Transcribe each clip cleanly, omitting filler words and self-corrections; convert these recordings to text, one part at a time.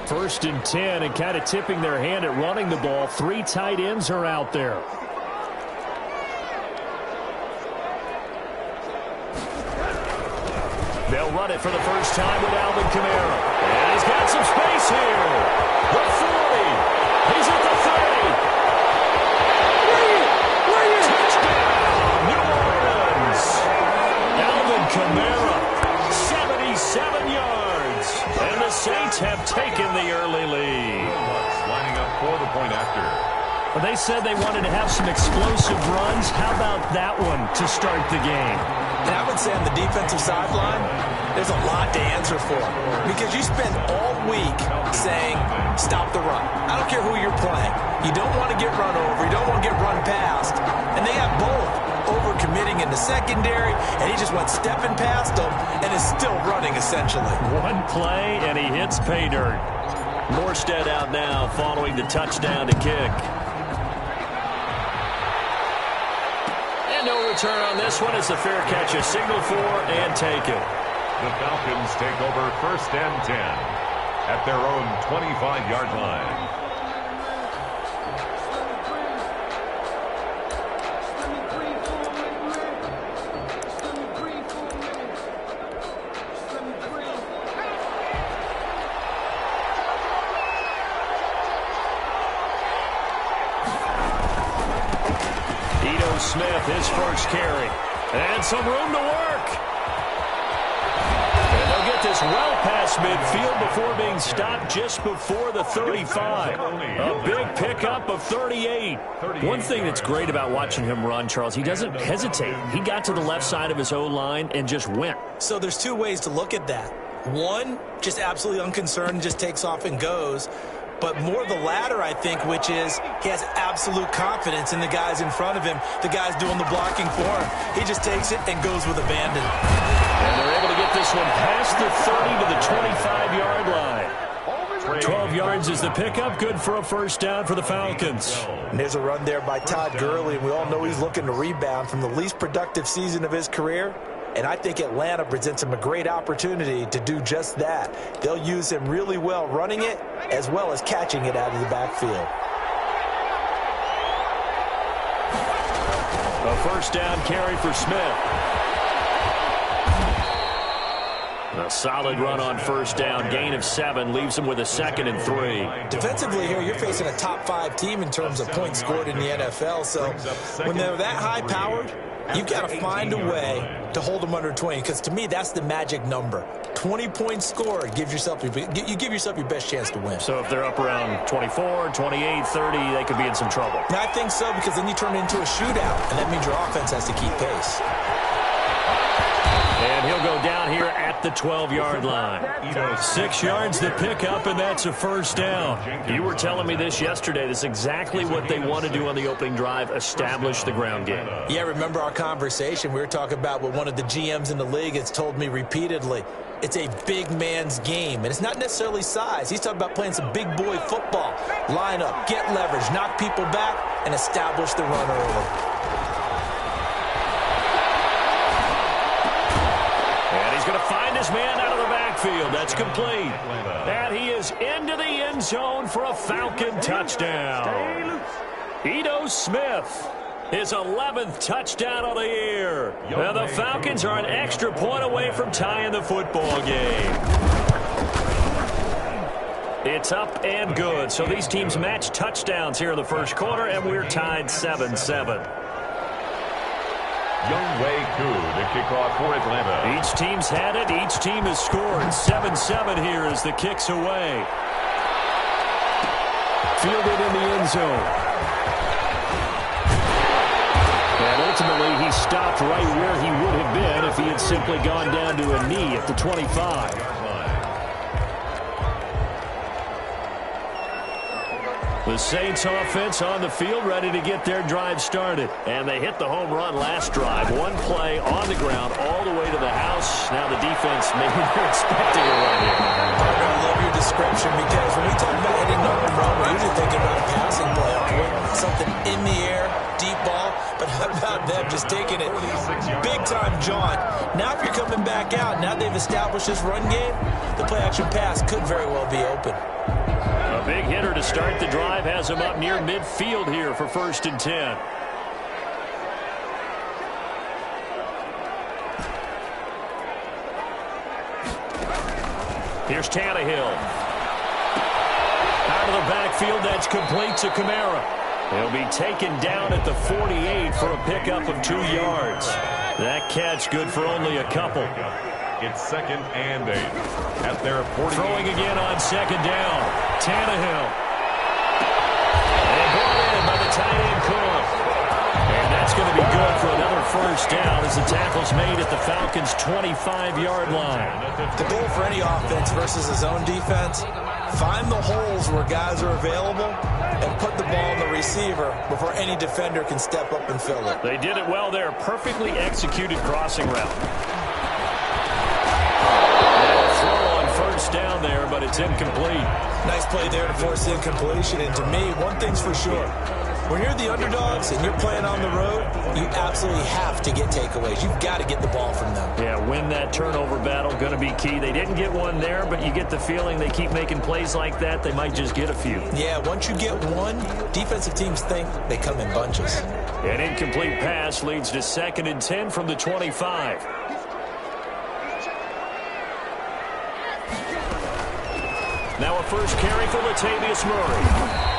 First and 10, and kind of tipping their hand at running the ball. 3 tight ends are out there. They'll run it for the first time with Alvin Kamara. And he's got some space here. The 40. He's at the 30. Touchdown, New Orleans. Alvin Kamara, 77 yards. And the Saints have taken the early lead. Lining up for the point after. Well, they said they wanted to have some explosive runs. How about that one to start the game? And I would say on the defensive sideline, there's a lot to answer for. Because you spend all week saying, stop the run. I don't care who you're playing. You don't want to get run over. You don't want to get run past. And they have both. Over-committing in the secondary, and he just went stepping past them and is still running, essentially. One play, and he hits pay dirt. Morstead out now following the touchdown to kick. And no return on this one. It's a fair catch, a signal for, and take it. The Falcons take over first and 10 at their own 25-yard line. Smith, his first carry. And some room to work. And they'll get this well past midfield before being stopped just before the 35. A big pickup of 38. One thing that's great about watching him run, Charles, he doesn't hesitate. He got to the left side of his O-line and just went. So there's 2 ways to look at that. One, just absolutely unconcerned, just takes off and goes. But more the latter, I think, which is he has absolute confidence in the guys in front of him, the guys doing the blocking for him. He just takes it and goes with abandon. And they're able to get this one past the 30 to the 25-yard line. 12 yards is the pickup. Good for a first down for the Falcons. And there's a run there by Todd Gurley, and we all know he's looking to rebound from the least productive season of his career. And I think Atlanta presents him a great opportunity to do just that. They'll use him really well running it as well as catching it out of the backfield. A first down carry for Smith. A solid run on first down. Gain of 7 leaves him with a 2nd and 3. Defensively here, you're facing a top 5 team in terms of points scored in the NFL. So when they're that high-powered, you've got to find a way to hold them under 20, because to me, that's the magic number. 20 points scored, you give yourself your best chance to win. So if they're up around 24, 28, 30, they could be in some trouble. And I think so, because then you turn it into a shootout, and that means your offense has to keep pace. And he'll go down here at the 12-yard line. 6 yards the pickup, and that's a first down. You were telling me this yesterday. That's exactly what they want to do on the opening drive, establish the ground game. Yeah, remember our conversation. We were talking about what one of the GMs in the league has told me repeatedly. It's a big man's game, and it's not necessarily size. He's talking about playing some big boy football. Line up, get leverage, knock people back, and establish the run early. Going to find his man out of the backfield. That's complete. And he is into the end zone for a Falcon touchdown. Ito Smith, his 11th touchdown of the year. Now the Falcons are an extra point away from tying the football game. It's up and good. So these teams match touchdowns here in the first quarter, and we're tied 7-7. Younghoe Koo to kick off for Atlanta. Each team's had it. Each team has scored. 7-7 here as the kick's away. Fielded in the end zone. And ultimately, he stopped right where he would have been if he had simply gone down to a knee at the 25. The Saints offense on the field, ready to get their drive started. And they hit the home run last drive. One play on the ground all the way to the house. Now the defense, maybe they're expecting a run here. Parker, I love your description, because when we talk about hitting the home run, we're usually thinking about a passing play. Something in the air, deep ball. But But how about them just taking it big-time jaunt? Now if you're coming back out, now they've established this run game, the play-action pass could very well be open. A big hitter to start the drive has him up near midfield here for 1st and 10. Here's Tannehill. Out of the backfield, that's complete to Kamara. He'll be taken down at the 48 for a pickup of 2 yards. That catch good for only a couple. It's 2nd and 8 at their 40. Throwing again on 2nd down. Tannehill. And brought in by the tight end Cook. And that's going to be good for another 1st down as the tackle's made at the Falcons' 25-yard line. The goal for any offense versus his own defense, find the holes where guys are available and put the ball in the receiver before any defender can step up and fill it. They did it well there. Perfectly executed crossing route. Throw on 1st down there, but it's incomplete. Nice play there to force the incompletion. And to me, one thing's for sure. When you're the underdogs and you're playing on the road, you absolutely have to get takeaways. You've got to get the ball from them. Yeah, win that turnover battle, going to be key. They didn't get one there, but you get the feeling they keep making plays like that, they might just get a few. Yeah, once you get one, defensive teams think they come in bunches. An incomplete pass leads to 2nd and 10 from the 25. Now a first carry for Latavius Murray.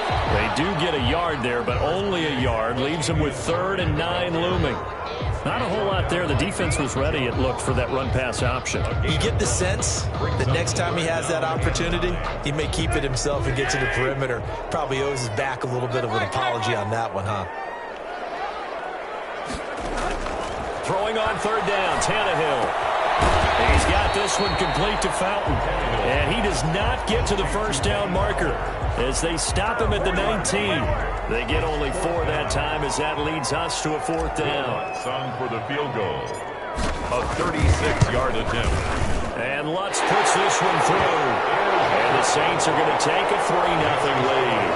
They do get a yard there, but only a yard. Leaves them with 3rd and 9 looming. Not a whole lot there. The defense was ready, it looked, for that run-pass option. You get the sense that next time he has that opportunity, he may keep it himself and get to the perimeter. Probably owes his back a little bit of an apology on that one, huh? Throwing on 3rd down, Tannehill. He's got this one complete to Fountain. And he does not get to the 1st down marker as they stop him at the 19. They get only 4 that time as that leads us to a 4th down. Sung for the field goal. A 36-yard attempt. And Lutz puts this one through. And the Saints are going to take a 3-0 lead.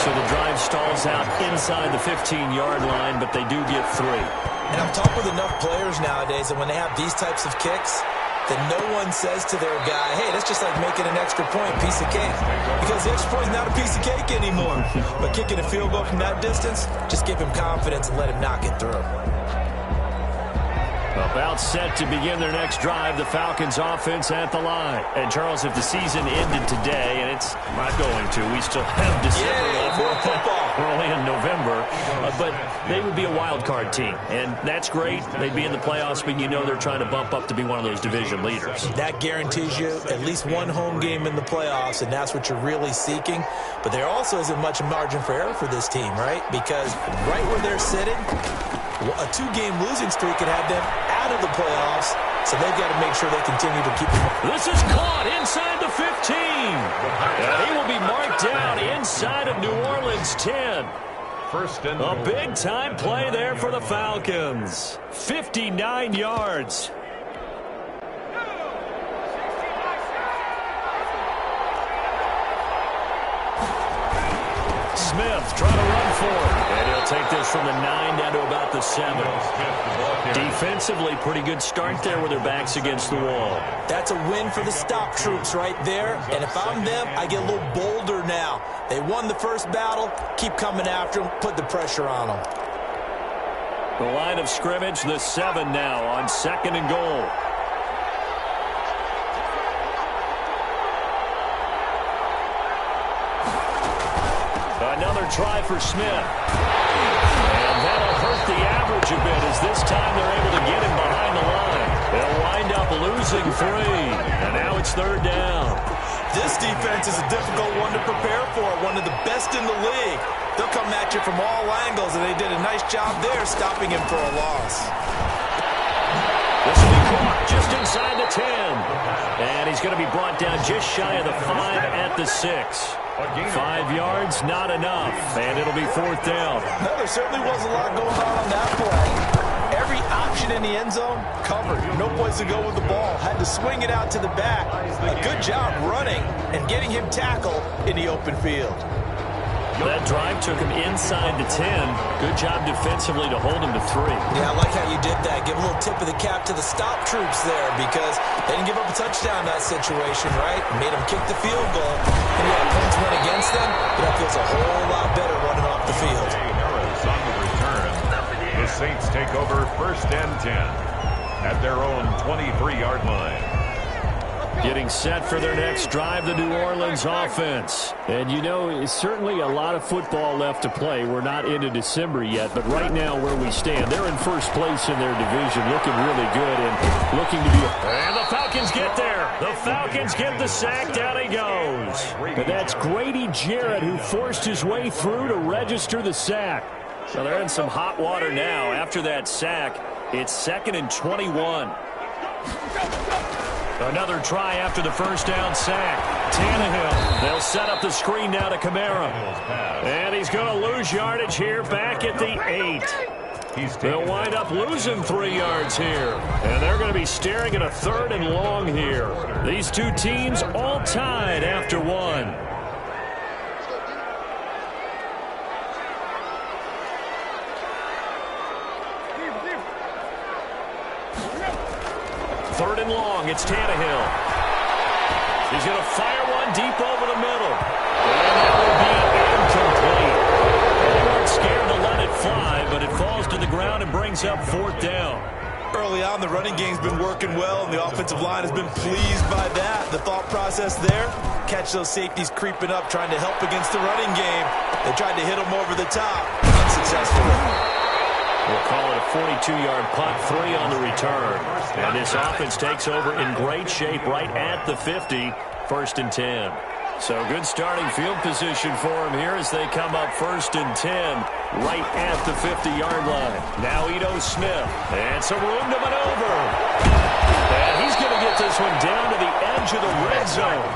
So the drive stalls out inside the 15-yard line, but they do get 3. And I've talked with enough players nowadays that when they have these types of kicks, that no one says to their guy, hey, that's just like making an extra point, piece of cake. Because the extra point is not a piece of cake anymore. But kicking a field goal from that distance, just give him confidence and let him knock it through. About set to begin their next drive, the Falcons offense at the line. And Charles, if the season ended today, and it's not going to, we still have December left. We're only in November, but they would be a wild card team, and that's great. They'd be in the playoffs, but you know they're trying to bump up to be one of those division leaders. That guarantees you at least one home game in the playoffs, and that's what you're really seeking. But there also isn't much margin for error for this team, right? Because right where they're sitting, a 2-game losing streak could have them out of the playoffs, so they've got to make sure they continue to keep them. This is caught inside the 15. And he will be marked down inside of New Orleans 10. A big-time play there for the Falcons. 59 yards. Smith trying to run for it. And he'll take this from the 9 down to about the 7. Defensively, pretty good start there with their backs against the wall. That's a win for the stop troops right there. And if I'm them, I get a little bolder now. They won the first battle. Keep coming after them. Put the pressure on them. The line of scrimmage, the 7 now on 2nd and goal. Another try for Smith. And that'll hurt the average a bit as this time they're able to get him behind the line. They'll wind up losing 3. And now it's 3rd down. This defense is a difficult one to prepare for. One of the best in the league. They'll come at you from all angles, and they did a nice job there stopping him for a loss. This will be caught just inside the 10. And he's going to be brought down just shy of the 5 at the 6. 5 yards, not enough, and it'll be 4th down. No, there certainly was a lot going on that play. Every option in the end zone covered. No place to go with the ball. Had to swing it out to the back. A good job running and getting him tackled in the open field. That drive took him inside the 10. Good job defensively to hold him to 3. Yeah, I like how you did that. Give a little tip of the cap to the stop troops there because they didn't give up a touchdown in that situation, right? Made them kick the field goal. And yeah, points went against them, but that feels a whole lot better running off the field. Harris on the return. The Saints take over 1st and 10 at their own 23-yard line. Getting set for their next drive, the New Orleans offense. And you know, it's certainly a lot of football left to play. We're not into December yet, but right now where we stand, they're in first place in their division, looking really good and looking to be... And the Falcons get there. The Falcons get the sack. Down he goes. And that's Grady Jarrett who forced his way through to register the sack. So they're in some hot water now. After that sack, it's 2nd and 21. Another try after the first down sack. Tannehill. They'll set up the screen now to Kamara. And he's going to lose yardage here back at the 8. They'll wind up losing 3 yards here. And they're going to be staring at a 3rd and long here. These two teams all tied after 1. Third and long, it's Tannehill. He's going to fire one deep over the middle. And that will be incomplete. They weren't scared to let it fly, but it falls to the ground and brings up 4th down. Early on, the running game's been working well, and the offensive line has been pleased by that. The thought process there, catch those safeties creeping up, trying to help against the running game. They tried to hit them over the top, unsuccessfully. We'll call it a 42-yard punt, 3 on the return. And this offense takes over in great shape right at the 50, 1st and 10. So good starting field position for him here as they come up 1st and 10 right at the 50-yard line. Now Ito Smith, and some room to maneuver. And he's going to get this one down to the edge of the red zone.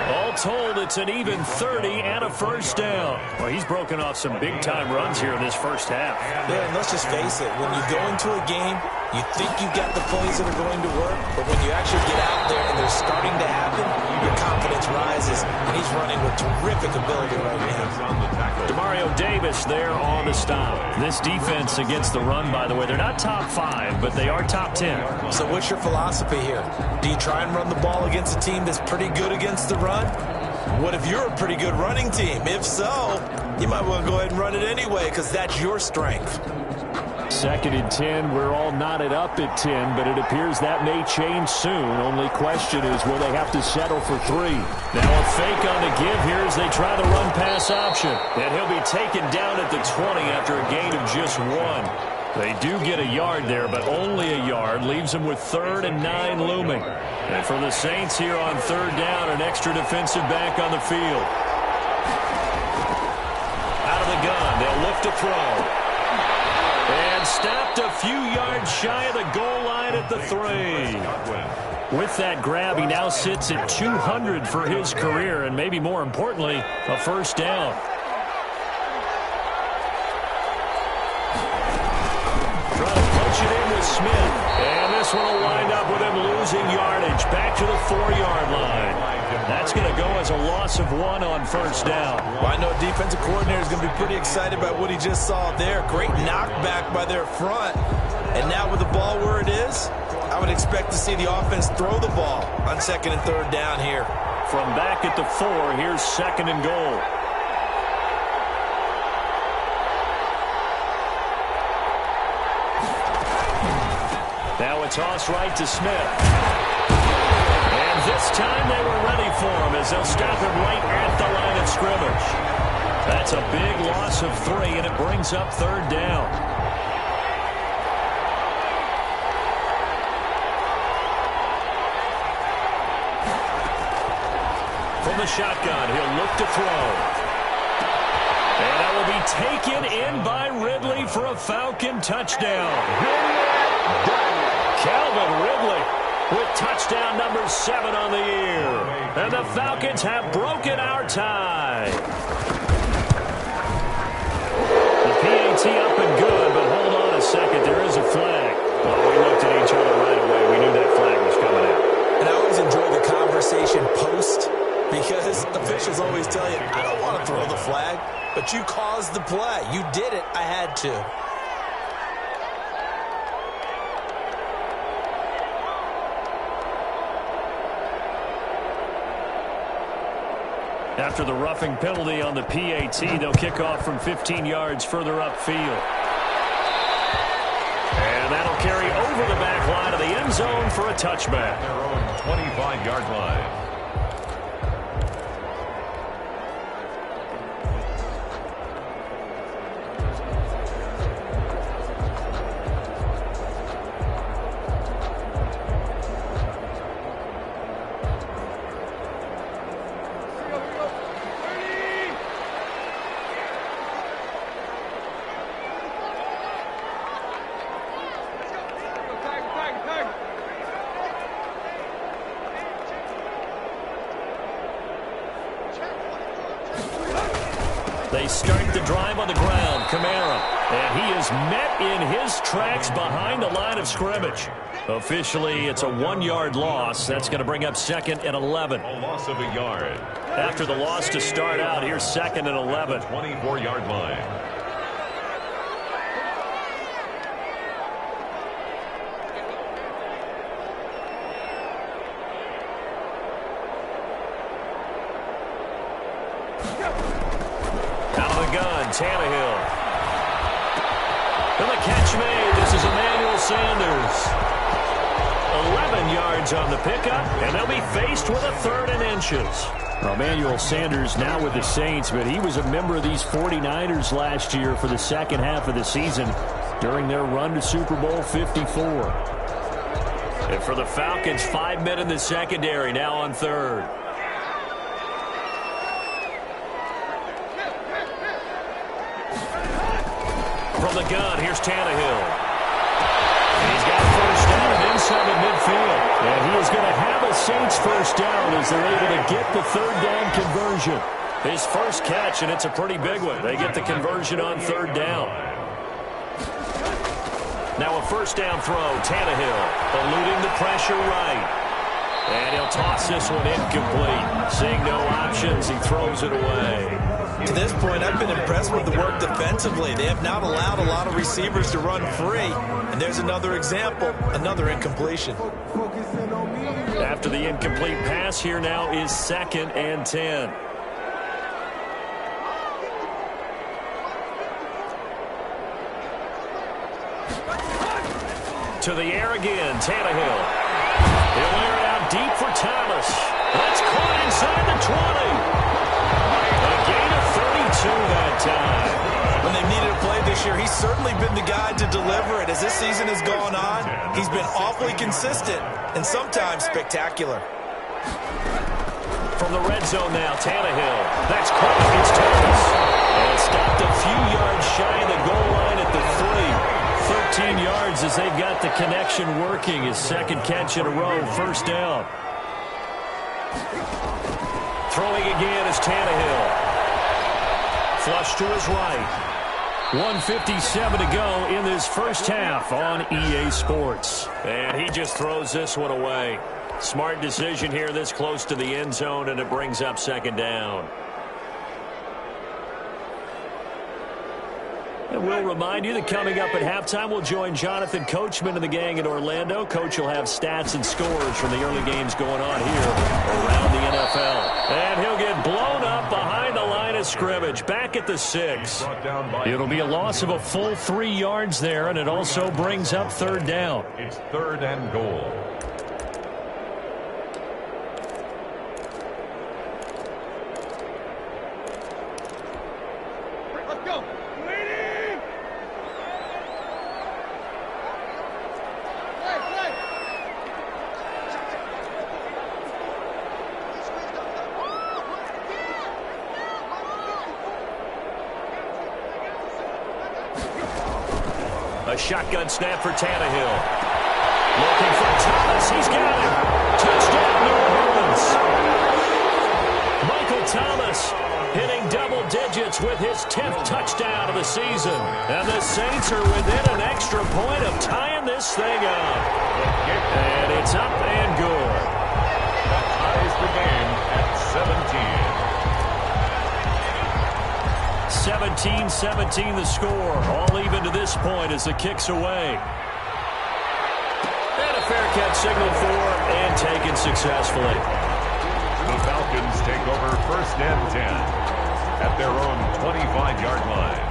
All told, it's an even 30 and a 1st down. Well, he's broken off some big-time runs here in this first half. Yeah, and let's just face it. When you go into a game, you think you've got the plays that are going to work, but when you actually get out there and they're starting to happen, your confidence rises, and he's running with terrific ability right now. Demario Davis there on the stop. This defense against the run, by the way, they're not top 5, but they are top 10. So what's your philosophy here? Do you try and run the ball against a team that's pretty good against the run? What if you're a pretty good running team? If so, you might want to go ahead and run it anyway because that's your strength. 2nd and 10, we're all knotted up at 10, but it appears that may change soon. Only question is, will they have to settle for 3? Now a fake on the give here as they try the run-pass option. And he'll be taken down at the 20 after a gain of just 1. They do get a yard there, but only a yard. Leaves them with 3rd and 9 looming. And for the Saints here on 3rd down, an extra defensive back on the field. Out of the gun, they'll look to throw. And stopped a few yards shy of the goal line at the 3. With that grab, he now sits at 200 for his career, and maybe more importantly, a 1st down. Trying to punch it in with Smith. And this one will wind up with him losing yardage. Back to the 4-yard line. That's going to go as a loss of 1 on 1st down. Well, I know defensive coordinator is going to be pretty excited about what he just saw there. Great knockback by their front. And now with the ball where it is, I would expect to see the offense throw the ball on 2nd and 3rd down here. From back at the 4, here's 2nd and goal. Now a toss right to Smith. And this time they were ready for him as they'll stop him right at the line of scrimmage. That's a big loss of 3, and it brings up 3rd down. From the shotgun, he'll look to throw. And that will be taken in by Ridley for a Falcon touchdown. Calvin Ridley with touchdown number 7 on the year. And the Falcons have broken our tie. The PAT up and good, but hold on a second. There is a flag. Well, we looked at each other right away. We knew that flag was coming out. And I always enjoy the conversation post because officials always tell you, I don't want to throw the flag. but you caused the play. You did it. I had to. After the roughing penalty on the PAT, they'll kick off from 15 yards further upfield. And that'll carry over the back line of the end zone for a touchback. Their own 25-yard line. They start the drive on the ground. Kamara. And he is met in his tracks behind the line of scrimmage. Officially, it's a 1-yard loss. That's going to bring up 2nd and 11. A loss of a yard. After the loss to start out, here's 2nd and 11. 24-yard line. Tannehill. And the catch made. This is Emmanuel Sanders. 11 yards on the pickup, and they'll be faced with a 3rd and inches. Well, Emmanuel Sanders now with the Saints, but he was a member of these 49ers last year for the second half of the season during their run to Super Bowl 54. And for the Falcons, 5 men in the secondary now on 3rd. From the gun, here's Tannehill. And he's got first down and inside the midfield. And he is going to have a Saints first down as they're able to get the 3rd down conversion. His first catch, and it's a pretty big one. They get the conversion on 3rd down. Now a first down throw, Tannehill eluding the pressure right. And he'll toss this one incomplete. Seeing no options, he throws it away. To this point, I've been impressed with the work defensively. They have not allowed a lot of receivers to run free. And there's another example, another incompletion. After the incomplete pass, here now is 2nd and 10. To the air again, Tannehill. He'll air it out deep for Thomas. That's caught inside the 20. A gain of 32 that time. When they've needed a play this year, he's certainly been the guy to deliver it. As this season has gone on, he's been awfully consistent and sometimes spectacular. From the red zone now, Tannehill. That's caught against Thomas. And stopped a few yards shy of the goal line at the 3. 13 yards as they've got the connection working. His 2nd catch in a row, first down. Throwing again is Tannehill. Flush to his right. 1:57 to go in this first half on EA Sports. And he just throws this one away. Smart decision here this close to the end zone, and it brings up 2nd down. And we'll remind you that coming up at halftime, we'll join Jonathan Coachman and the gang in Orlando. Coach will have stats and scores from the early games going on here around the NFL. And he'll get blown up behind the line of scrimmage, back at the 6. It'll be a loss of a full 3 yards there, and it also brings up 3rd down. It's 3rd and goal. A shotgun snap for Tannehill. Looking for Thomas. He's got him. Touchdown, New Orleans. Michael Thomas hitting double digits with his 10th touchdown of the season. And the Saints are within an extra point of tying this thing up. And it's up and good. That ties the game at 17. 17-17 the score. All even to this point as the kick's away. And a fair catch signal for and taken successfully. The Falcons take over 1st and 10 at their own 25-yard line.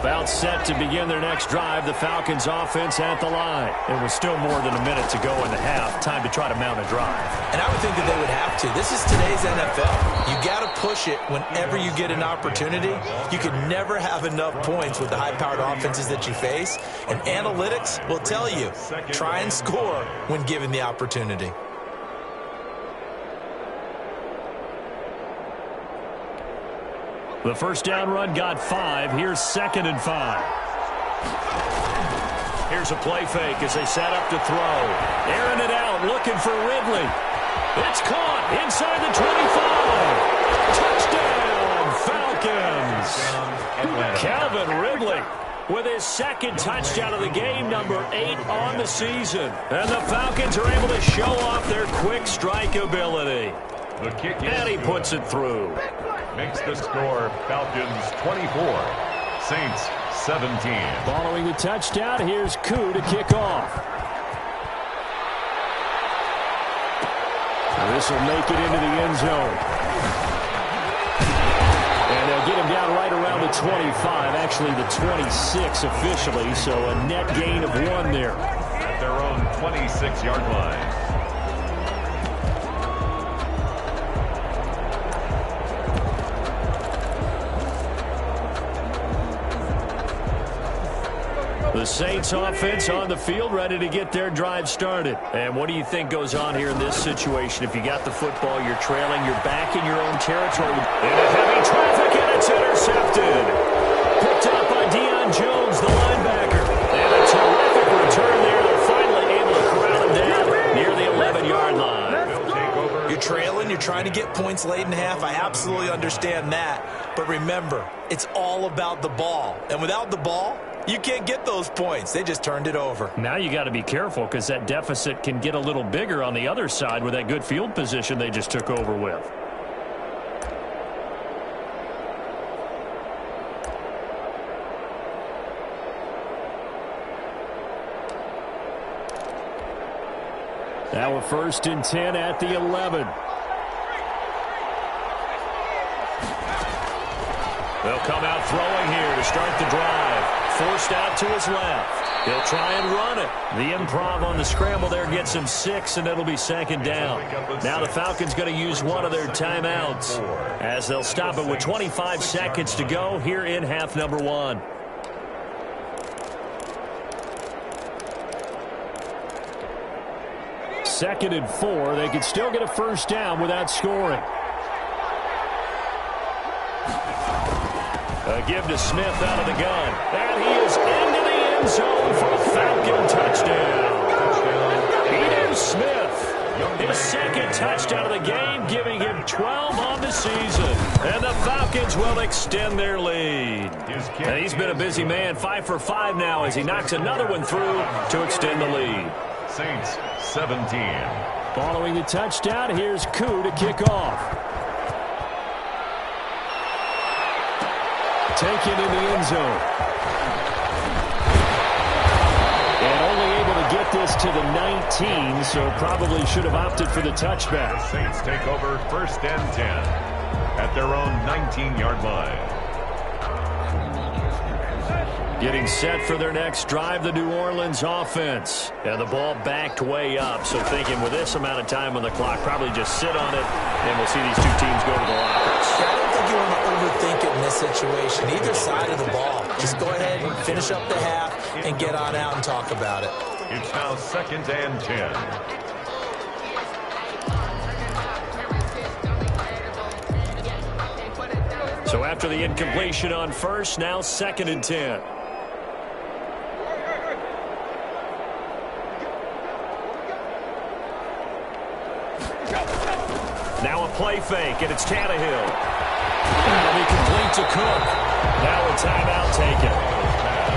About set to begin their next drive, the Falcons offense at the line. There was still more than a minute to go in the half. Time to try to mount a drive. And I would think that they would have to. This is today's NFL. You got to push it whenever you get an opportunity. You can never have enough points with the high-powered offenses that you face. And analytics will tell you, try and score when given the opportunity. The first down run got 5. Here's 2nd and 5. Here's a play fake as they set up to throw. Airing it out, looking for Ridley. It's caught inside the 25. Touchdown, Falcons. Calvin Ridley with his 2nd touchdown of the game, number 8 on the season. And the Falcons are able to show off their quick strike ability. The kick is and he puts it through. Makes the score Falcons 24, Saints 17. Following the touchdown, here's Koo to kick off. This will make it into the end zone. And they'll get him down right around the 25, actually the 26 officially, so a net gain of 1 there. At their own 26-yard line. The Saints offense on the field, ready to get their drive started. And what do you think goes on here in this situation? If you got the football, you're trailing, you're back in your own territory. Into heavy traffic, and it's intercepted. Picked up by Deion Jones, the linebacker. And a terrific return there. They're finally able to corral him down near the 11-yard line. You're trailing, you're trying to get points late in half. I absolutely understand that. But remember, it's all about the ball. And without the ball, you can't get those points. They just turned it over. Now you got to be careful because that deficit can get a little bigger on the other side with that good field position they just took over with. Now a 1st and 10 at the 11. They'll come out throwing here to start the drive. Forced out to his left. He'll try and run it. The improv on the scramble there gets him 6, and it'll be 2nd down. Now the Falcons going to use one of their timeouts as they'll stop it with 25 seconds to go here in half number 1. Second and 4. They could still get a 1st down without scoring. A give to Smith out of the gun. And he is into the end zone for a Falcon touchdown. Ito Smith, his 2nd touchdown of the game, giving him 12 on the season. And the Falcons will extend their lead. And he's been a busy man, 5 for 5 now as he knocks another one through to extend the lead. Saints 17. Following the touchdown, here's Koo to kick off. Taken in the end zone. And only able to get this to the 19, so probably should have opted for the touchback. The Saints take over 1st and 10 at their own 19-yard line. Getting set for their next drive, the New Orleans offense. And the ball backed way up, so thinking with this amount of time on the clock, probably just sit on it, and we'll see these two teams go to the lockers. I don't think you want to overthink it in this situation. Either side of the ball. Just go ahead and finish up the half and get on out and talk about it. It's now 2nd and 10. So after the incompletion on 1st, now 2nd and 10. Now a play fake, and it's Tannehill. That'll be complete to Cook. Now a timeout taken.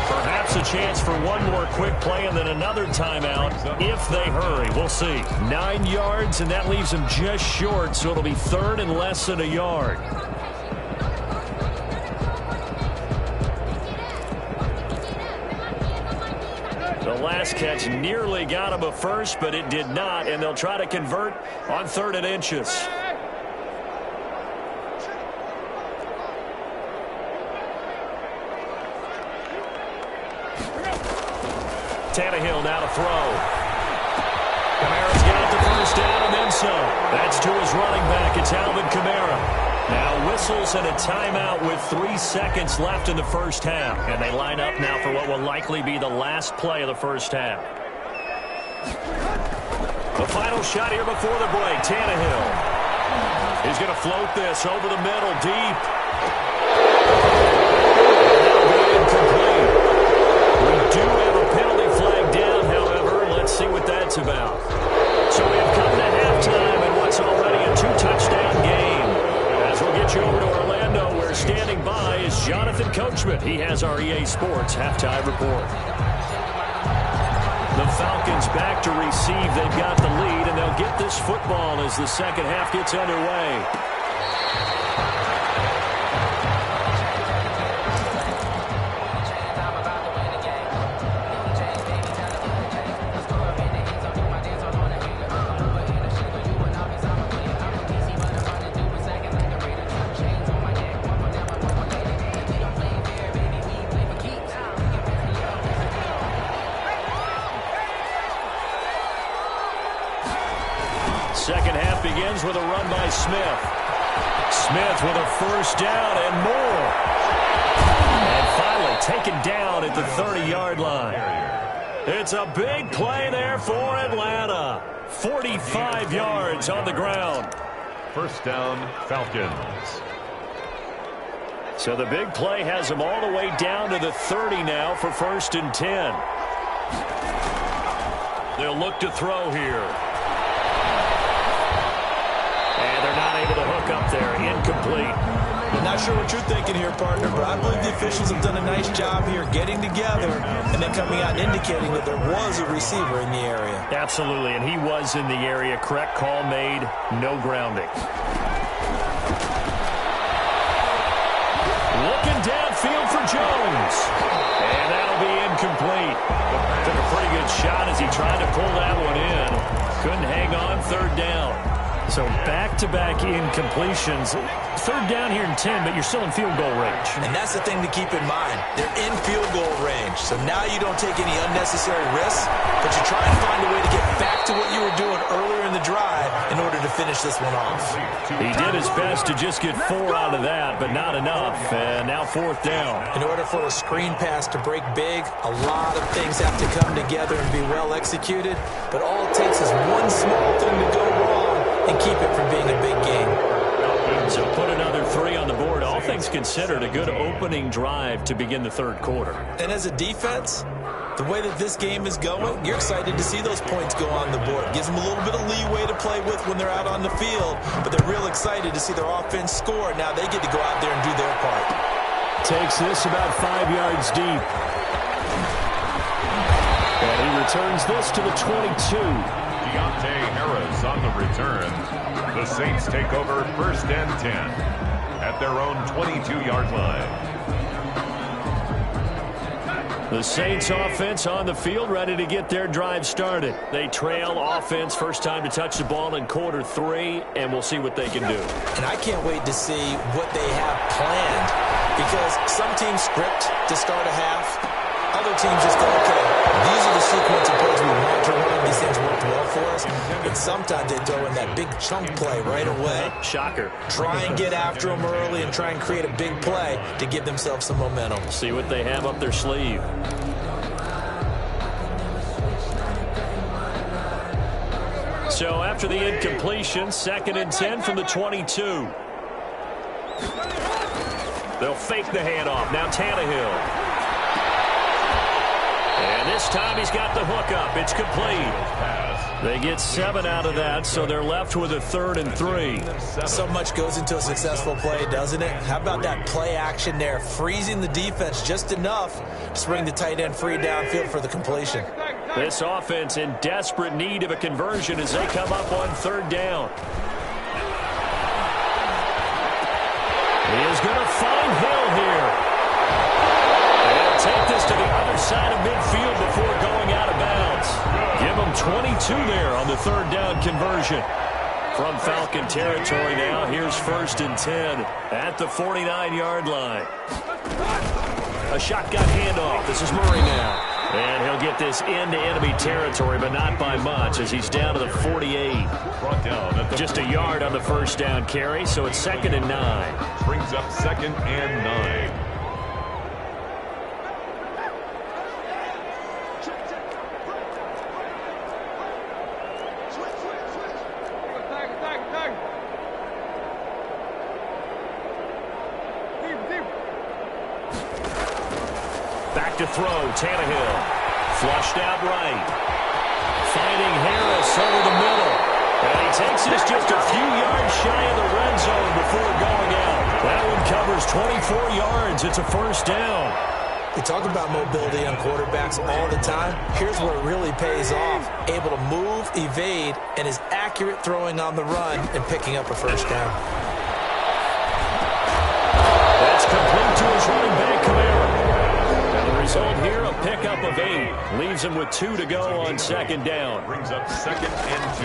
Perhaps Perhaps a chance for one more quick play and then another timeout if they hurry. We'll see. 9 yards, and that leaves them just short, so it'll be third and less than a yard. The last catch nearly got him a first, but it did not, and they'll try to convert on 3rd and inches. Tannehill now to throw. Kamara's got the first down and then some. That's to his running back. It's Alvin Kamara. Now whistles and a timeout with 3 seconds left in the first half. And they line up now for what will likely be the last play of the first half. The final shot here before the break. Tannehill. He's going to float this over the middle deep. Incomplete. We do have a penalty flag down, however. Let's see what that's about. So we have come to halftime in what's already a 2-touchdown game. As we'll get you over to Orlando, where standing by is Jonathan Coachman. He has our EA Sports halftime report. The Falcons back to receive. They've got the lead, and they'll get this football as the second half gets underway. Second half begins with a run by Smith. Smith with a first down and more. And finally taken down at the 30-yard line. It's a big play there for Atlanta. 45 yards on the ground. First down, Falcons. So the big play has them all the way down to the 30 now for 1st and 10. They'll look to throw here. Able to hook up there. Incomplete. I'm not sure what you're thinking here, partner, but I believe the officials have done a nice job here getting together and then coming out and indicating that there was a receiver in the area. Absolutely, and he was in the area. Correct call made. No grounding. Looking downfield for Jones. And that'll be incomplete. Took a pretty good shot as he tried to pull that one in. Couldn't hang on. 3rd down. So back-to-back incompletions. 3rd down here and 10, but you're still in field goal range. And that's the thing to keep in mind. They're in field goal range. So now you don't take any unnecessary risks, but you try and find a way to get back to what you were doing earlier in the drive in order to finish this one off. He did his best to just get 4 out of that, but not enough. And now 4th down. In order for a screen pass to break big, a lot of things have to come together and be well executed. But all it takes is one small thing to go wrong and keep it from being a big game. So put another 3 on the board. All things considered, a good opening drive to begin the 3rd quarter. And as a defense, the way that this game is going, you're excited to see those points go on the board. Gives them a little bit of leeway to play with when they're out on the field, but they're real excited to see their offense score. Now they get to go out there and do their part. Takes this about 5 yards deep. And he returns this to the 22. Deontay Harris on the return. The Saints take over 1st and 10 at their own 22-yard line. The Saints offense on the field, ready to get their drive started. They trail offense, first time to touch the ball in quarter 3, and we'll see what they can do. And I can't wait to see what they have planned, because some teams script to start a half. Other teams just go, okay, these are the sequence of plays we want to run. These things worked well for us. And sometimes they throw in that big chunk play right away. Shocker. Try and get after them early and try and create a big play to give themselves some momentum. See what they have up their sleeve. So after the incompletion, 2nd and 10 from the 22. They'll fake the handoff. Now Tannehill. And This time he's got the hook up. It's complete. They get 7 out of that, so they're left with a 3rd and 3. So much goes into a successful play, doesn't it? How about that play action there, freezing the defense just enough to bring the tight end free downfield for the completion. This offense in desperate need of a conversion as they come up on 3rd down. He is going to find Hill here. They'll take this to the other side of midfield before going out of bounds. Give them 22 there on the 3rd down conversion. From Falcon territory now, here's 1st and 10 at the 49-yard line. A shotgun handoff. This is Murray now. And he'll get this into enemy territory, but not by much as he's down to the 48. Just a yard on the 1st down carry, so it's 2nd and 9. Brings up 2nd and 9. Back to throw, Tannehill. Flushed out right. Finding Harris over the middle. And he takes this just a few yards shy of the red zone before going out. That one covers 24 yards. It's a 1st down. We talk about mobility on quarterbacks all the time. Here's where it really pays off. Able to move, evade, and is accurate throwing on the run and picking up a 1st down. That's complete to his running back, Kamara. Result here, a pickup of 8. Leaves him with 2 to go on 2nd down. Brings up 2nd and 2.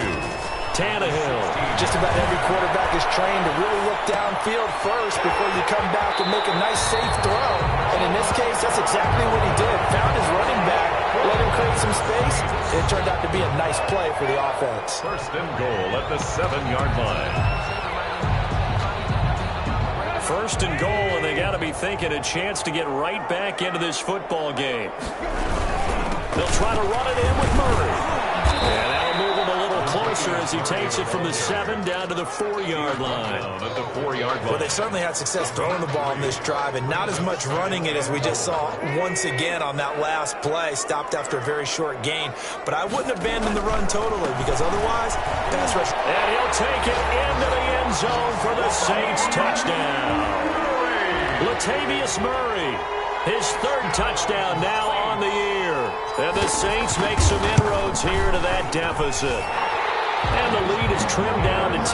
Tannehill. Just about every quarterback is trained to really look downfield first before you come back and make a nice, safe throw. And in this case, that's exactly what he did. Found his running back, let him create some space. It turned out to be a nice play for the offense. 1st and goal at the 7-yard line. 1st and goal, and they got to be thinking a chance to get right back into this football game. They'll try to run it in with Murray. And that'll move him a little closer as he takes it from the 7 down to the 4-yard line. Well, they certainly had success throwing the ball on this drive, and not as much running it as we just saw once again on that last play. Stopped after a very short gain. But I wouldn't abandon the run totally, because otherwise, pass rush. And he'll take it into the end zone for the Saints touchdown. Latavius Murray, his 3rd touchdown now on the year. And the Saints make some inroads here to that deficit. And the lead is trimmed down to 10.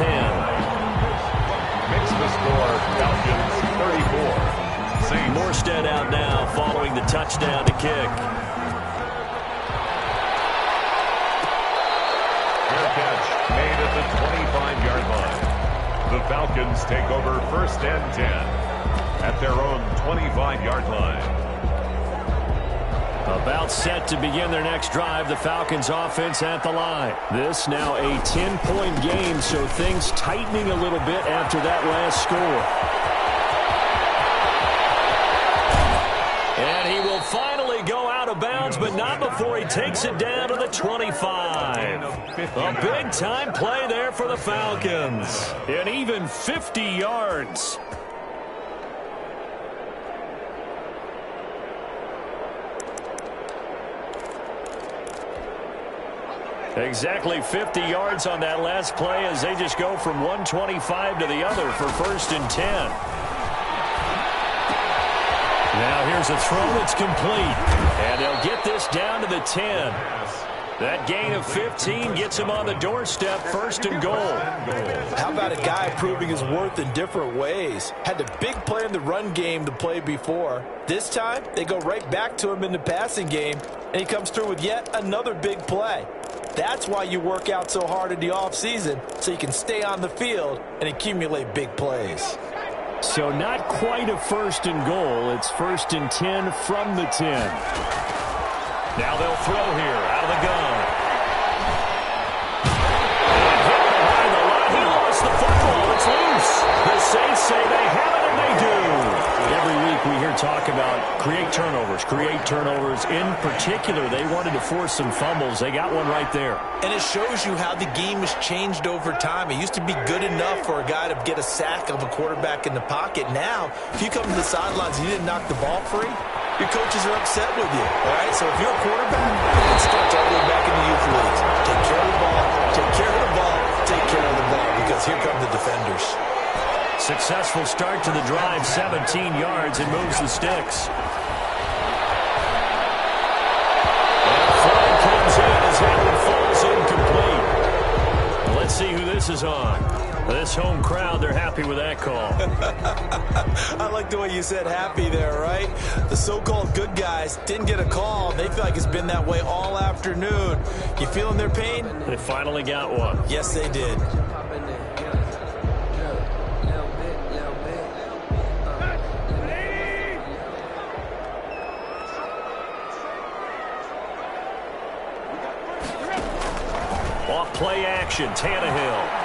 Makes the score Falcons 34. Saints. Morstead out now following the touchdown to kick. Fair catch made at the 25-yard line. The Falcons take over 1st and 10 at their own 25-yard line. About set to begin their next drive, the Falcons offense at the line. This now a 10-point game, so things tightening a little bit after that last score. And he will finally go out of bounds, but not before he takes it down to the 25. A big-time play there for the Falcons. And even 50 yards. Exactly 50 yards on that last play as they just go from 125 to the other for 1st and 10. Now here's a throw that's complete. And they'll get this down to the 10. That gain of 15 gets him on the doorstep, 1st and goal. How about a guy proving his worth in different ways? Had the big play in the run game the play before. This time, they go right back to him in the passing game, and he comes through with yet another big play. That's why you work out so hard in the offseason, so you can stay on the field and accumulate big plays. So not quite a 1st and goal. It's 1st and 10 from the 10. Now they'll throw here out of the gun. And hit behind the line. He lost the football. It's loose. The Saints say they have it, and they do. Every week we hear talk about create turnovers. In particular, they wanted to force some fumbles. They got one right there. And it shows you how the game has changed over time. It used to be good enough for a guy to get a sack of a quarterback in the pocket. Now, if you come to the sidelines and you didn't knock the ball free, your coaches are upset with you. All right, so if you're a quarterback, you can start all the way back in the youth leagues. Take care of the ball, take care of the ball, take care of the ball, because here come the defenders. Successful start to the drive, 17 yards, and moves the sticks. And flag comes in as Hayward falls incomplete. Let's see who this is on. This home crowd, they're happy with that call. I like the way you said happy there, right? The so-called good guys didn't get a call. They feel like it's been that way all afternoon. You feeling their pain? They finally got one. Yes, they did. Off play action, Tannehill.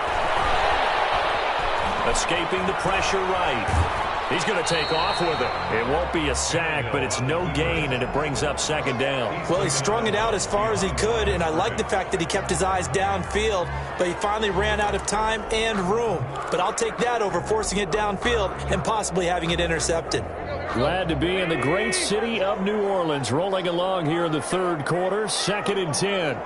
Escaping the pressure right. He's going to take off with it. It won't be a sack, but it's no gain, and it brings up second down. Well, he strung it out as far as he could, and I like the fact that he kept his eyes downfield, but he finally ran out of time and room. But I'll take that over forcing it downfield and possibly having it intercepted. Glad to be in the great city of New Orleans, rolling along here in the third quarter, 2nd and 10.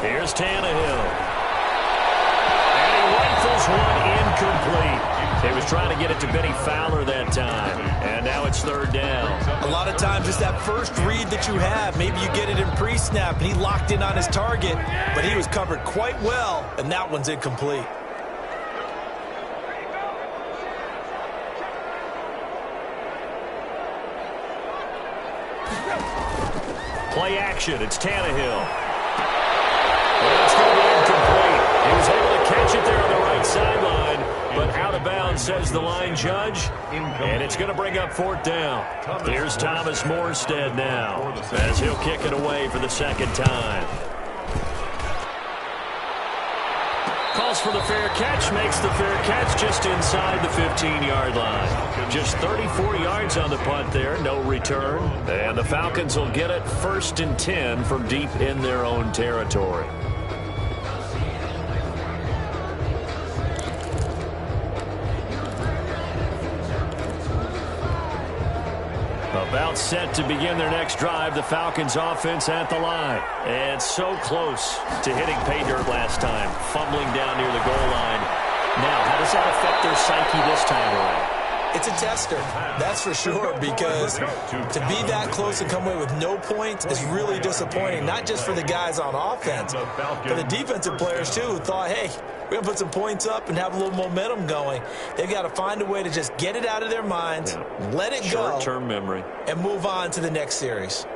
Here's Tannehill. And he rifles one incomplete. He was trying to get it to Benny Fowler that time. And now it's 3rd down. A lot of times it's that first read that you have. Maybe you get it in pre-snap, and he locked in on his target, but he was covered quite well, and that one's incomplete. Play action. It's Tannehill. Well, it's going to be incomplete. He was able to catch it there on the right sideline, but out of bounds, says the line judge, and it's going to bring up 4th down. Here's Thomas Morstead now, as he'll kick it away for the 2nd time. Calls for the fair catch, makes the fair catch just inside the 15-yard line. Just 34 yards on the punt there, no return. And the Falcons will get it 1st and 10 from deep in their own territory. About set to begin their next drive, the Falcons offense at the line. And so close to hitting pay dirt last time, fumbling down near the goal line. Now, how does that affect their psyche this time around? It's a tester, that's for sure, because to be that close and come away with no points is really disappointing, not just for the guys on offense, but the defensive players, too, who thought, hey, we're going to put some points up and have a little momentum going. They've got to find a way to just get it out of their minds, let it go, short-term memory, and move on to the next series.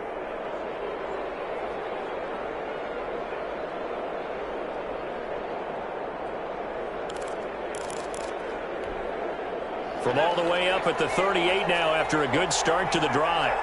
From all the way up at the 38 now after a good start to the drive.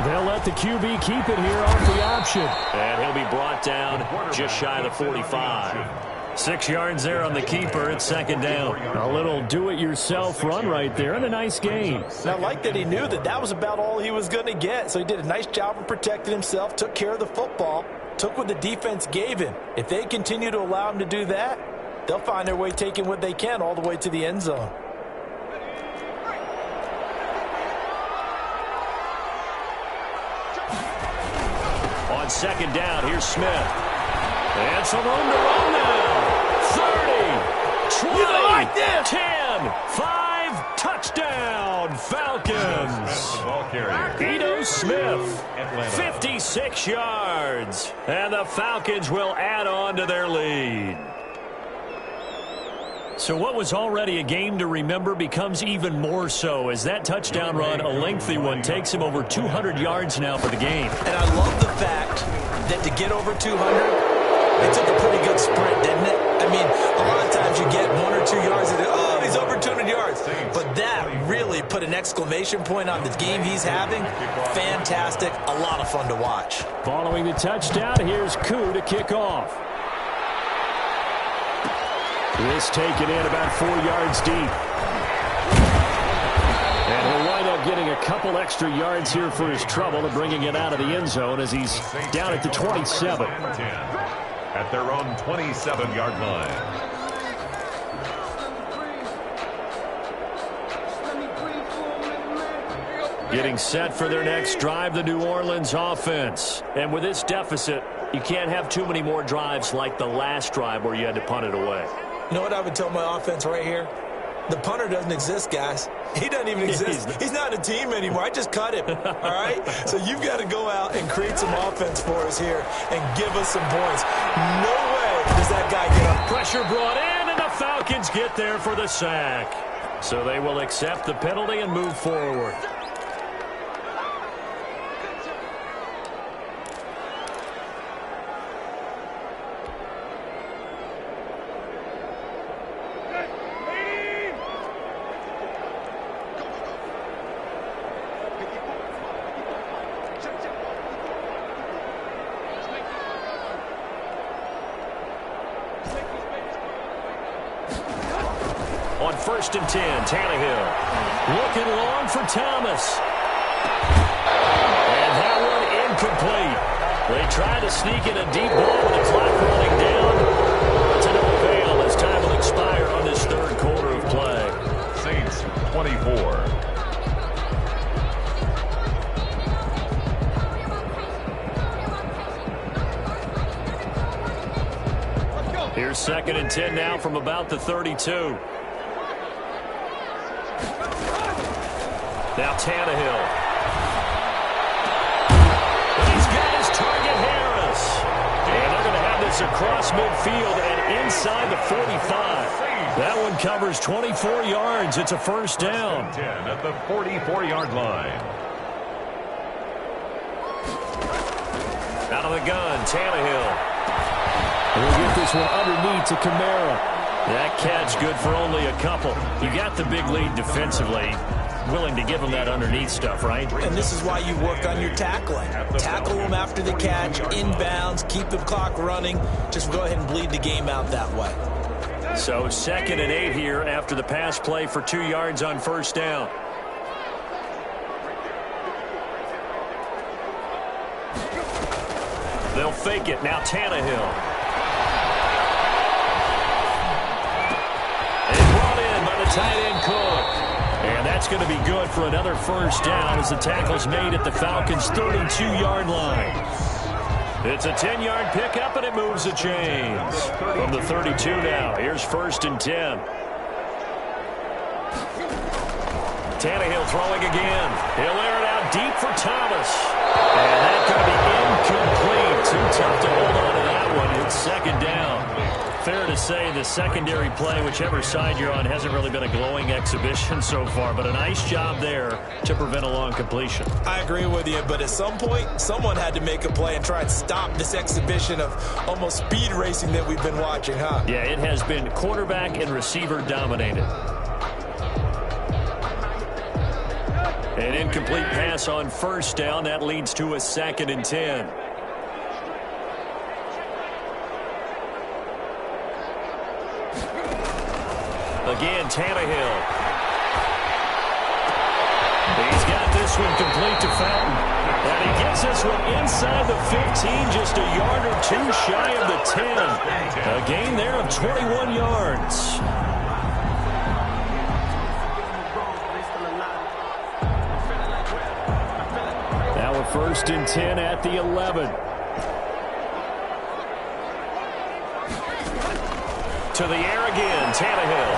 They'll let the QB keep it here off the option. And he'll be brought down just shy of the 45. 6 yards there on the keeper. It's 2nd down. A little do-it-yourself run right there and a nice gain. And I like that he knew that that was about all he was going to get. So he did a nice job of protecting himself, took care of the football, took what the defense gave him. If they continue to allow him to do that, they'll find their way taking what they can all the way to the end zone. On 2nd down, here's Smith. And some room to run now. 30, 20, 10, 5, touchdown, Falcons. Edo Smith, 56 yards. And the Falcons will add on to their lead. So what was already a game to remember becomes even more so as that touchdown run, a lengthy one, takes him over 200 yards now for the game. And I love the fact that to get over 200, it took a pretty good sprint, didn't it? I mean, a lot of times you get 1 or 2 yards and oh, he's over 200 yards. But that really put an exclamation point on the game he's having. Fantastic. A lot of fun to watch. Following the touchdown, here's Koo to kick off. This taken in about 4 yards deep. And he'll wind up getting a couple extra yards here for his trouble and bringing it out of the end zone as he's down at the 27. At their own 27-yard line. Getting set for their next drive, the New Orleans offense. And with this deficit, you can't have too many more drives like the last drive where you had to punt it away. You know what I would tell my offense right here? The punter doesn't exist, guys. He doesn't even exist. He's not a team anymore. I just cut him, all right? So you've got to go out and create some offense for us here and give us some points. No way does that guy get up. Pressure brought in, and the Falcons get there for the sack. So they will accept the penalty and move forward. On 1st and 10, Tannehill looking long for Thomas. And that one incomplete. They try to sneak in a deep ball with the clock running down. But to no avail as time will expire on this third quarter of play. Saints 24. Here's 2nd and 10 now from about the 32. Now Tannehill. He's got his target, Harris. And they're going to have this across midfield and inside the 45. That one covers 24 yards. It's a first down. 10 at the 44-yard line. Out of the gun, Tannehill. We'll get this one underneath to Kamara. That catch good for only a couple. You got the big lead defensively. Willing to give him that underneath stuff, right? And this is why you work on your tackling. Tackle them after the catch, inbounds, keep the clock running. Just go ahead and bleed the game out that way. So 2nd and 8 here after the pass play for 2 yards on first down. They'll fake it. Now Tannehill. And brought in by the tight end Cook. And that's going to be good for another first down as the tackle's made at the Falcons' 32-yard line. It's a 10-yard pickup, and it moves the chains. From the 32 now, here's 1st and 10. Tannehill throwing again. He'll air it out deep for Thomas. And that's going to be incomplete. Too tough to hold on to that one. It's 2nd down. Fair to say the secondary play, whichever side you're on, hasn't really been a glowing exhibition so far, but a nice job there to prevent a long completion. I agree with you, but at some point, someone had to make a play and try and stop this exhibition of almost speed racing that we've been watching, huh? Yeah, it has been quarterback and receiver dominated. An incomplete pass on first down. That leads to a 2nd and 10. Again, Tannehill. He's got this one complete to Fountain. And he gets this one inside the 15, just a yard or two shy of the 10. A gain there of 21 yards. Now a 1st and 10 at the 11. To the air again, Tannehill.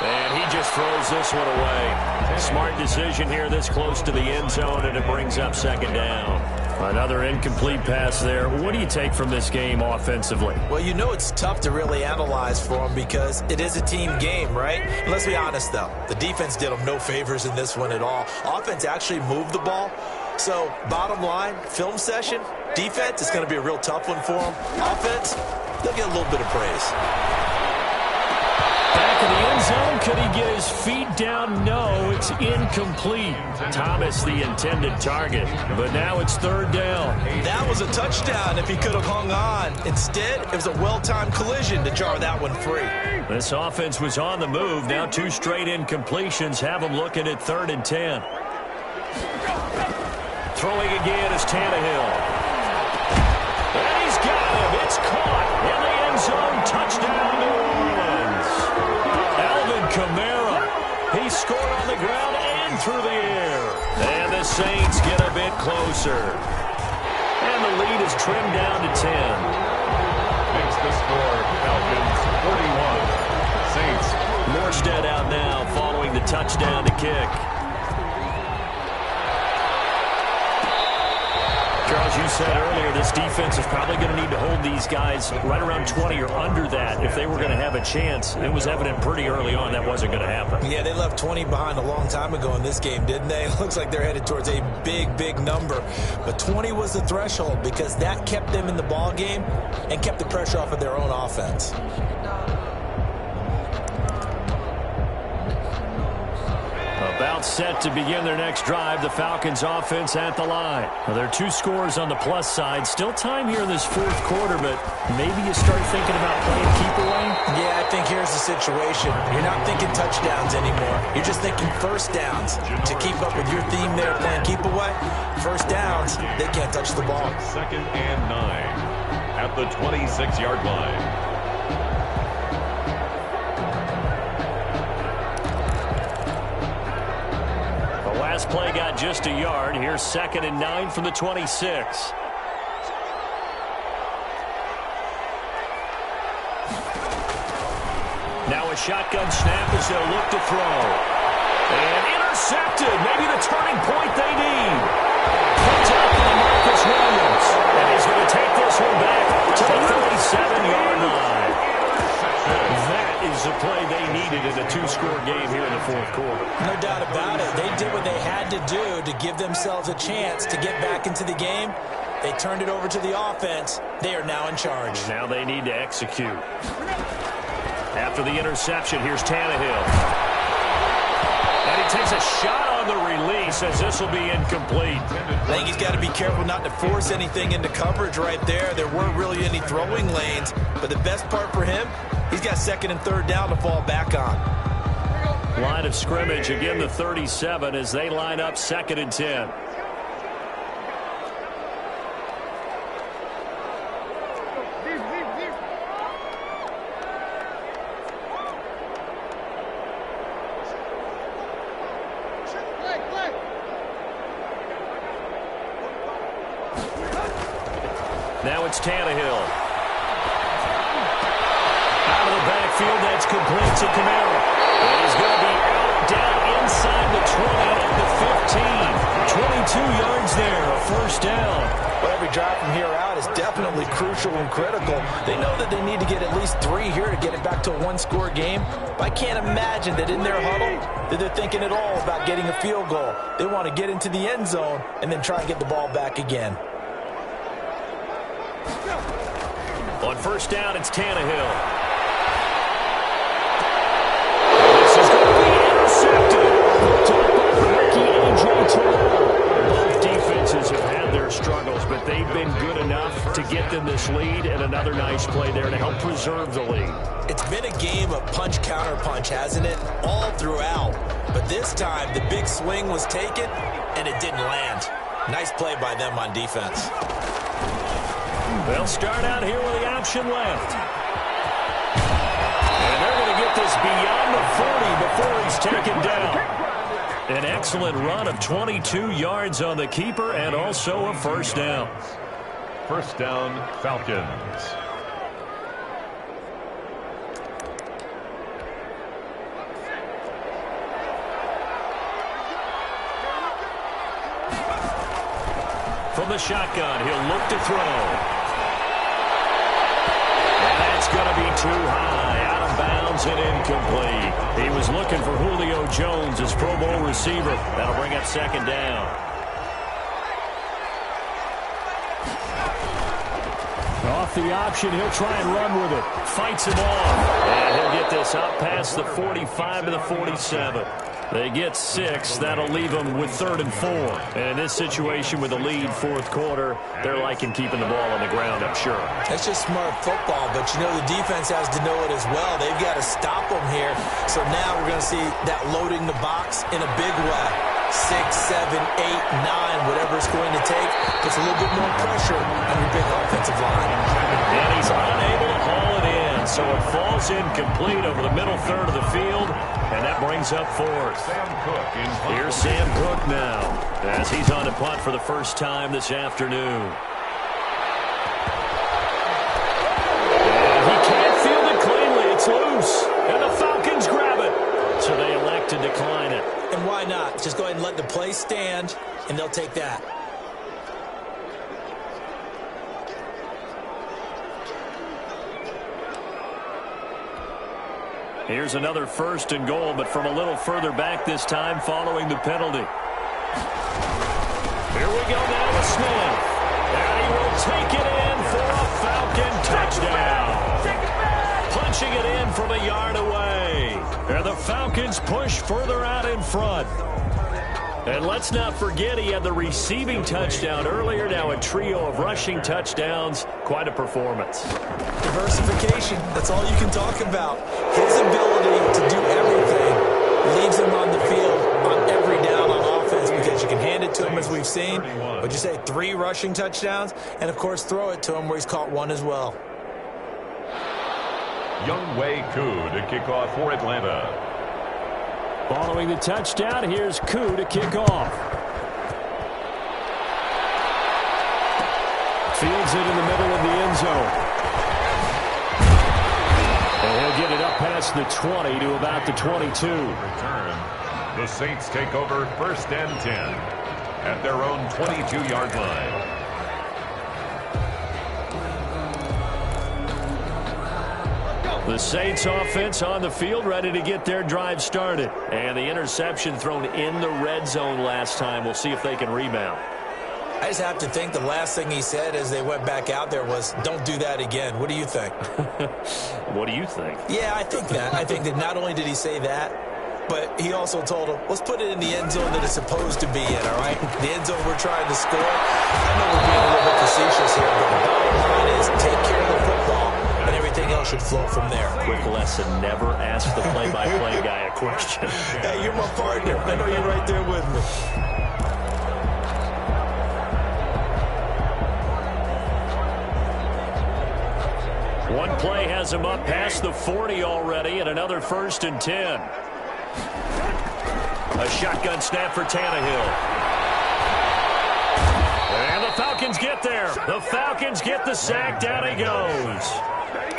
And he just throws this one away. Smart decision here this close to the end zone, and it brings up 2nd down. Another incomplete pass there. What do you take from this game offensively? Well, you know it's tough to really analyze for them because it is a team game, right? And let's be honest, though. The defense did them no favors in this one at all. Offense actually moved the ball. So, bottom line, film session, defense is going to be a real tough one for them. Offense, they'll get a little bit of praise. Back back of the end zone. Could he get his feet down? No, it's incomplete. Thomas, the intended target. But now it's third down. That was a touchdown if he could have hung on. Instead, it was a well-timed collision to jar that one free. This offense was on the move. Now 2 straight incompletions have them looking at 3rd and 10. Throwing again is Tannehill. And he's got him. It's caught in the end zone. Touchdown, New Orleans. Alvin Kamara. He scored on the ground and through the air. And the Saints get a bit closer. And the lead is trimmed down to 10. Makes the score Falcons 41. Saints. Morstead out now following the touchdown to kick. Charles, you said earlier this defense is probably going to need to hold these guys right around 20 or under that if they were going to have a chance. It was evident pretty early on that wasn't going to happen. Yeah, they left 20 behind a long time ago in this game, didn't they? It looks like they're headed towards a big, big number. But 20 was the threshold because that kept them in the ball game and kept the pressure off of their own offense. About set to begin their next drive, the Falcons offense at the line. Well, there are 2 scores on the plus side. Still time here in this 4th quarter, but maybe you start thinking about playing keep away? Yeah, I think here's the situation. You're not thinking touchdowns anymore. You're just thinking first downs. To keep up with your theme there, playing keep away, first downs, they can't touch the ball. 2nd and 9 at the 26-yard line. Last play got just a yard. Here's 2nd and 9 from the 26. Now a shotgun snap as they'll look to throw. And intercepted. Maybe the turning point they need. Puts out by Marcus Williams. And he's going to take this one back to the 37-yard line. That is the play they needed in a 2-score game here in the 4th quarter. No doubt about it. They did what they had to do to give themselves a chance to get back into the game. They turned it over to the offense. They are now in charge. Now they need to execute. After the interception, here's Tannehill. And he takes a shot on the release as this will be incomplete. I think he's got to be careful not to force anything into coverage right there. There weren't really any throwing lanes. But the best part for him, he's got 2nd and 3rd down to fall back on. Line of scrimmage, again the 37 as they line up 2nd and 10. Now it's Tannehill. Out of the backfield, that's complete to Kamara. And he's going to be out down inside the 20 at the 15. 22 yards there, a first down. But every drive from here out is definitely crucial and critical. They know that they need to get at least 3 here to get it back to a 1-score game. But I can't imagine that in their huddle that they're thinking at all about getting a field goal. They want to get into the end zone and then try and get the ball back again. On first down, it's Tannehill. And this is going to be intercepted. Picked up by the rookie A.J. Terrell. Both defenses have had their struggles, but they've been good enough to get them this lead, and another nice play there to help preserve the lead. It's been a game of punch-counter-punch, hasn't it? All throughout. But this time, the big swing was taken, and it didn't land. Nice play by them on defense. They'll start out here with the option left. And they're going to get this beyond the 40 before he's taken down. An excellent run of 22 yards on the keeper and also a first down. First down, Falcons. From the shotgun, he'll look to throw. It's going to be too high, out of bounds and incomplete. He was looking for Julio Jones, his Pro Bowl receiver. That'll bring up 2nd down. The off the option. He'll try and run with it. Fights him off. And he'll get this up past the 45 to the 47. They get 6. That'll leave them with 3rd and 4. And in this situation with the lead, fourth quarter, they're liking keeping the ball on the ground, I'm sure. That's just smart football, but you know the defense has to know it as well. They've got to stop them here. So now we're going to see that loading the box in a big way. 6, 7, 8, 9, whatever it's going to take, puts a little bit more pressure on your big offensive line. And he's unable to haul it in, so it falls incomplete over the middle third of the field, and that brings up 4th. Here's Sam Cook now, as he's on the punt for the first time this afternoon. And he can't field it cleanly. It's loose, and the Falcons grab it. So they elect to decline it. And why not? Just go ahead and let the play stand, and they'll take that. Here's another 1st and goal, but from a little further back this time following the penalty. Here we go now with Smith. And he will take it in for a Falcon touchdown. Punching it in from a yard away. And the Falcons push further out in front. And let's not forget he had the receiving touchdown earlier. Now a trio of rushing touchdowns. Quite a performance. Diversification. That's all you can talk about. His ability to do everything leaves him on the field on every down on offense because you can hand it to him as we've seen. Would you say 3 rushing touchdowns? And, of course, throw it to him where he's caught 1 as well. Younghoe Koo to kick off for Atlanta. Following the touchdown, here's Koo to kick off. Fields it in the middle of the end zone. And he'll get it up past the 20 to about the 22. Return. The Saints take over 1st and 10 at their own 22-yard line. The Saints offense on the field, ready to get their drive started. And the interception thrown in the red zone last time. We'll see if they can rebound. I just have to think the last thing he said as they went back out there was, don't do that again. What do you think? What do you think? Yeah, I think that. I think that not only did he say that, but he also told him, let's put it in the end zone that it's supposed to be in, all right? The end zone we're trying to score. I know we're being a little bit facetious here, but the bottom line is take care of the football, and everything else should flow from there. Quick lesson, never ask the play-by-play guy a question. Hey, you're my partner. I know you're right there with me. One play has him up past the 40 already, and another 1st and 10. A shotgun snap for Tannehill. And the Falcons get there. The Falcons get the sack. Down he goes.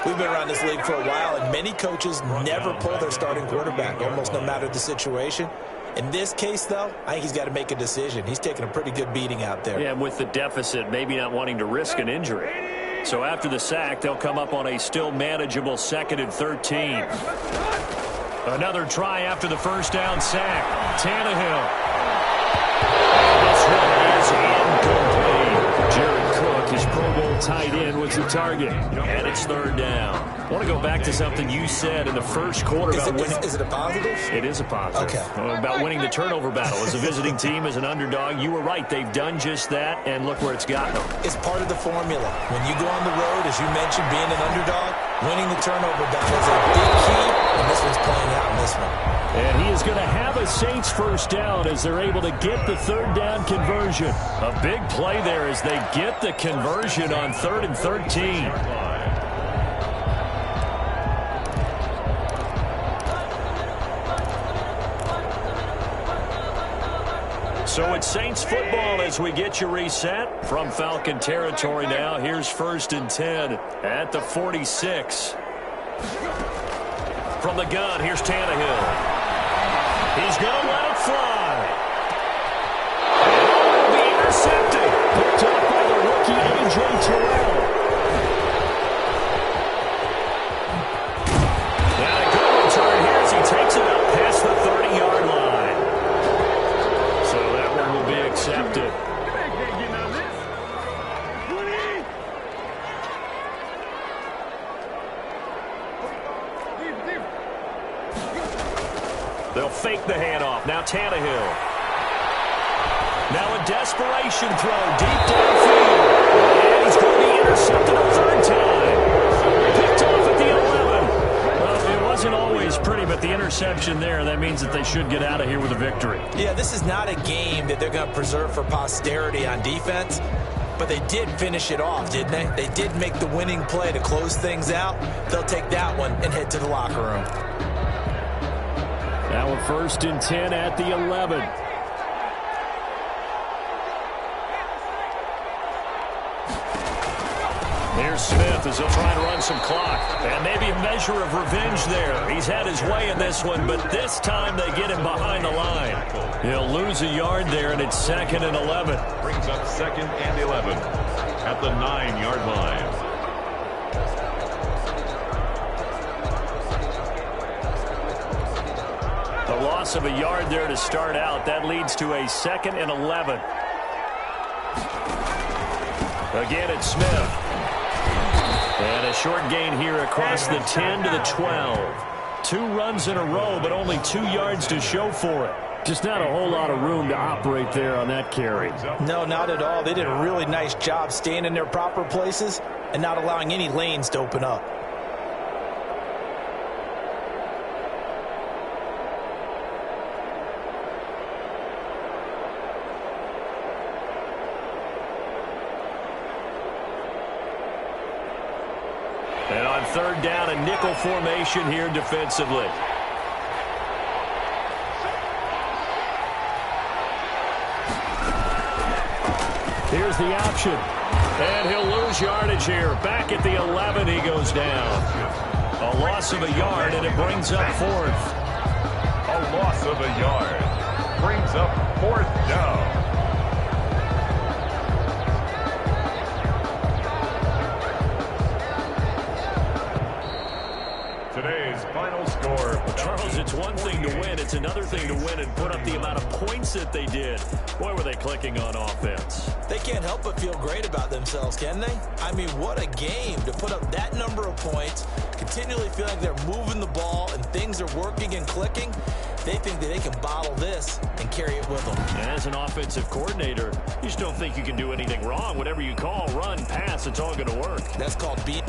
We've been around this league for a while, and many coaches never pull their starting quarterback, almost no matter the situation. In this case, though, I think he's got to make a decision. He's taking a pretty good beating out there. Yeah, and with the deficit, maybe not wanting to risk an injury. So after the sack, they'll come up on a still manageable 2nd and 13. Another try after the first down sack. Tannehill. This one is incomplete. Jared Cook, his Pro Bowl tight end, was the target. And it's 3rd down. I want to go back to something you said in the first quarter about winning. Is it a positive? It is a positive. Okay. About winning the turnover battle. As a visiting team, as an underdog, you were right. They've done just that, and look where it's gotten them. It's part of the formula. When you go on the road, as you mentioned, being an underdog, winning the turnover battle is a big key, and this one's playing out in this one. And he is going to have a Saints first down as they're able to get the 3rd down conversion. A big play there as they get the conversion on 3rd and 13. So it's Saints football as we get you reset from Falcon territory now. Here's 1st and 10 at the 46. From the gun, here's Tannehill. He's going to let it fly. And it will be intercepted. Picked up by the rookie, A.J. Terrell. And a good return here as he takes it up past the 30-yard line. So that one will be accepted. They'll fake the handoff. Now Tannehill. Now a desperation throw deep downfield. And he's going to be intercepted a third time. Picked off at the 11. Well, it wasn't always pretty, but the interception there, that means that they should get out of here with a victory. Yeah, this is not a game that they're going to preserve for posterity on defense. But they did finish it off, didn't they? They did make the winning play to close things out. They'll take that one and head to the locker room. Now a 1st and 10 at the 11. Here's Smith as he'll try to run some clock. And maybe a measure of revenge there. He's had his way in this one, but this time they get him behind the line. He'll lose a yard there, and it's 2nd and 11. Brings up 2nd and 11 at the 9-yard line. The loss of a yard there to start out. That leads to a 2nd and 11. Again, it's Smith. And a short gain here across the 10 to the 12. 2 runs in a row, but only 2 yards to show for it. Just not a whole lot of room to operate there on that carry. No, not at all. They did a really nice job staying in their proper places and not allowing any lanes to open up. And on 3rd down, a nickel formation here defensively. Here's the option. And he'll lose yardage here. Back at the 11, he goes down. A loss of a yard, and it brings up 4th. A loss of a yard brings up 4th down. Today's final score. Charles, it's one thing to win. It's another thing to win and put up the amount of points that they did. Boy, were they clicking on offense. They can't help but feel great about themselves, can they? I mean, what a game to put up that number of points, continually feel like they're moving the ball and things are working and clicking. They think that they can bottle this and carry it with them. As an offensive coordinator, you just don't think you can do anything wrong. Whatever you call, run, pass, it's all going to work. That's called beat.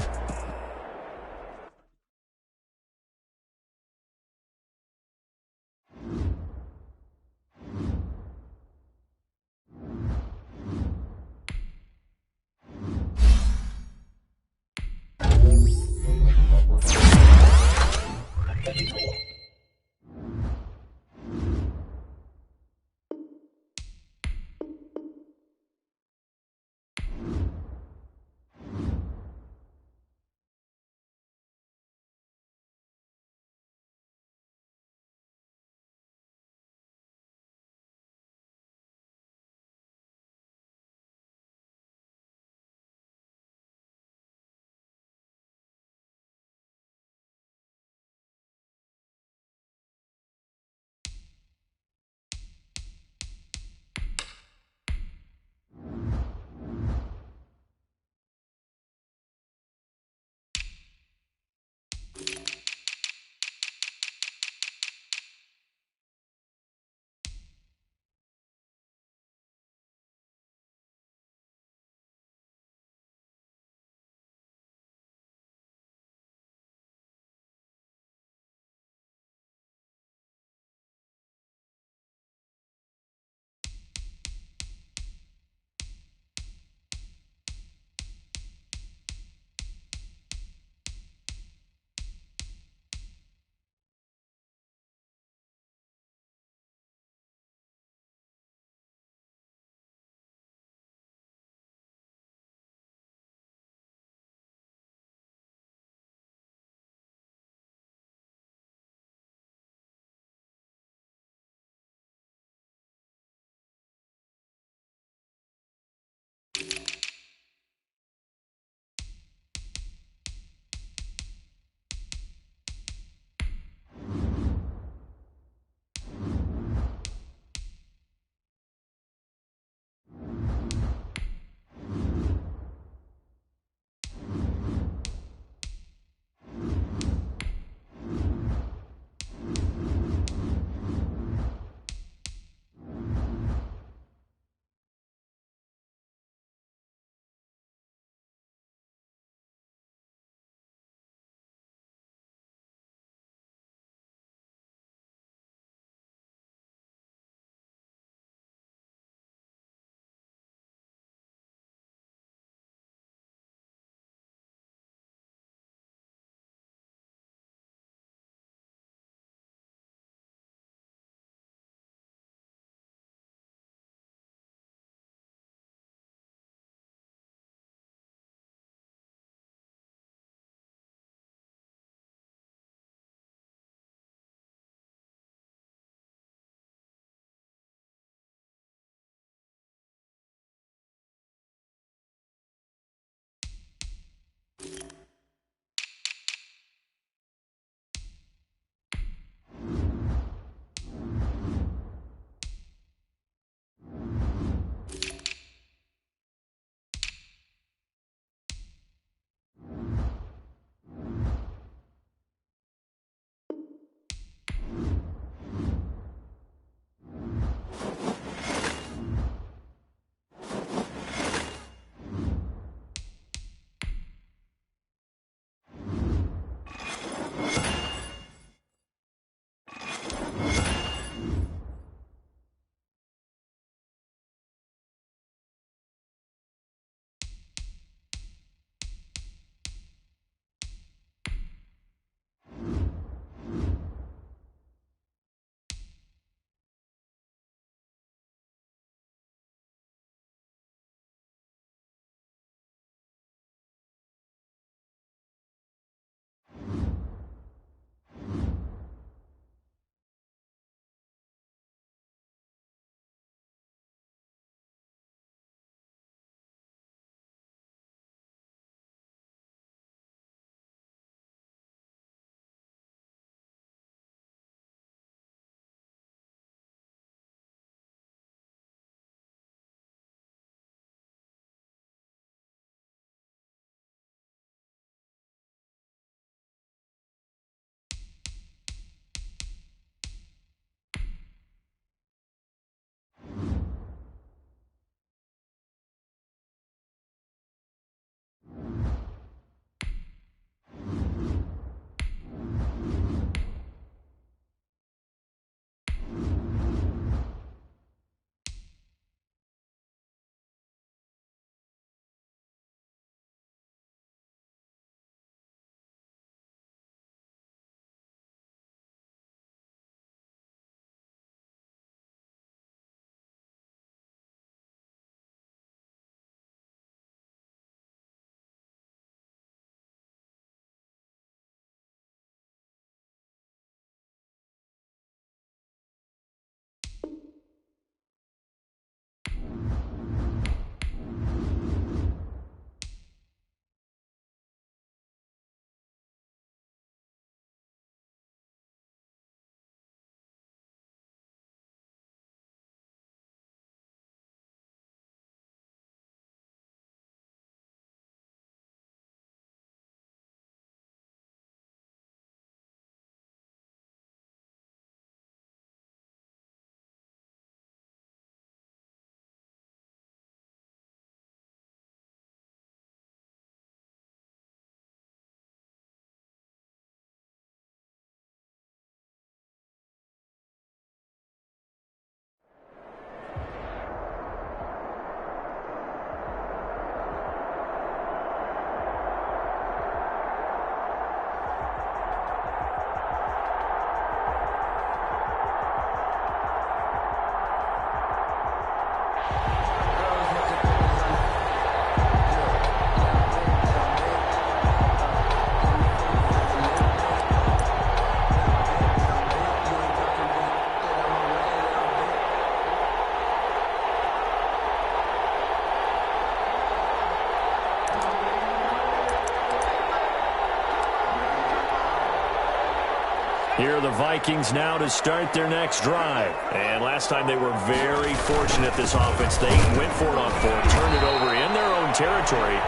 Here are the Vikings now to start their next drive. And last time they were very fortunate, this offense. They went for it on fourth, turned it over in their own territory,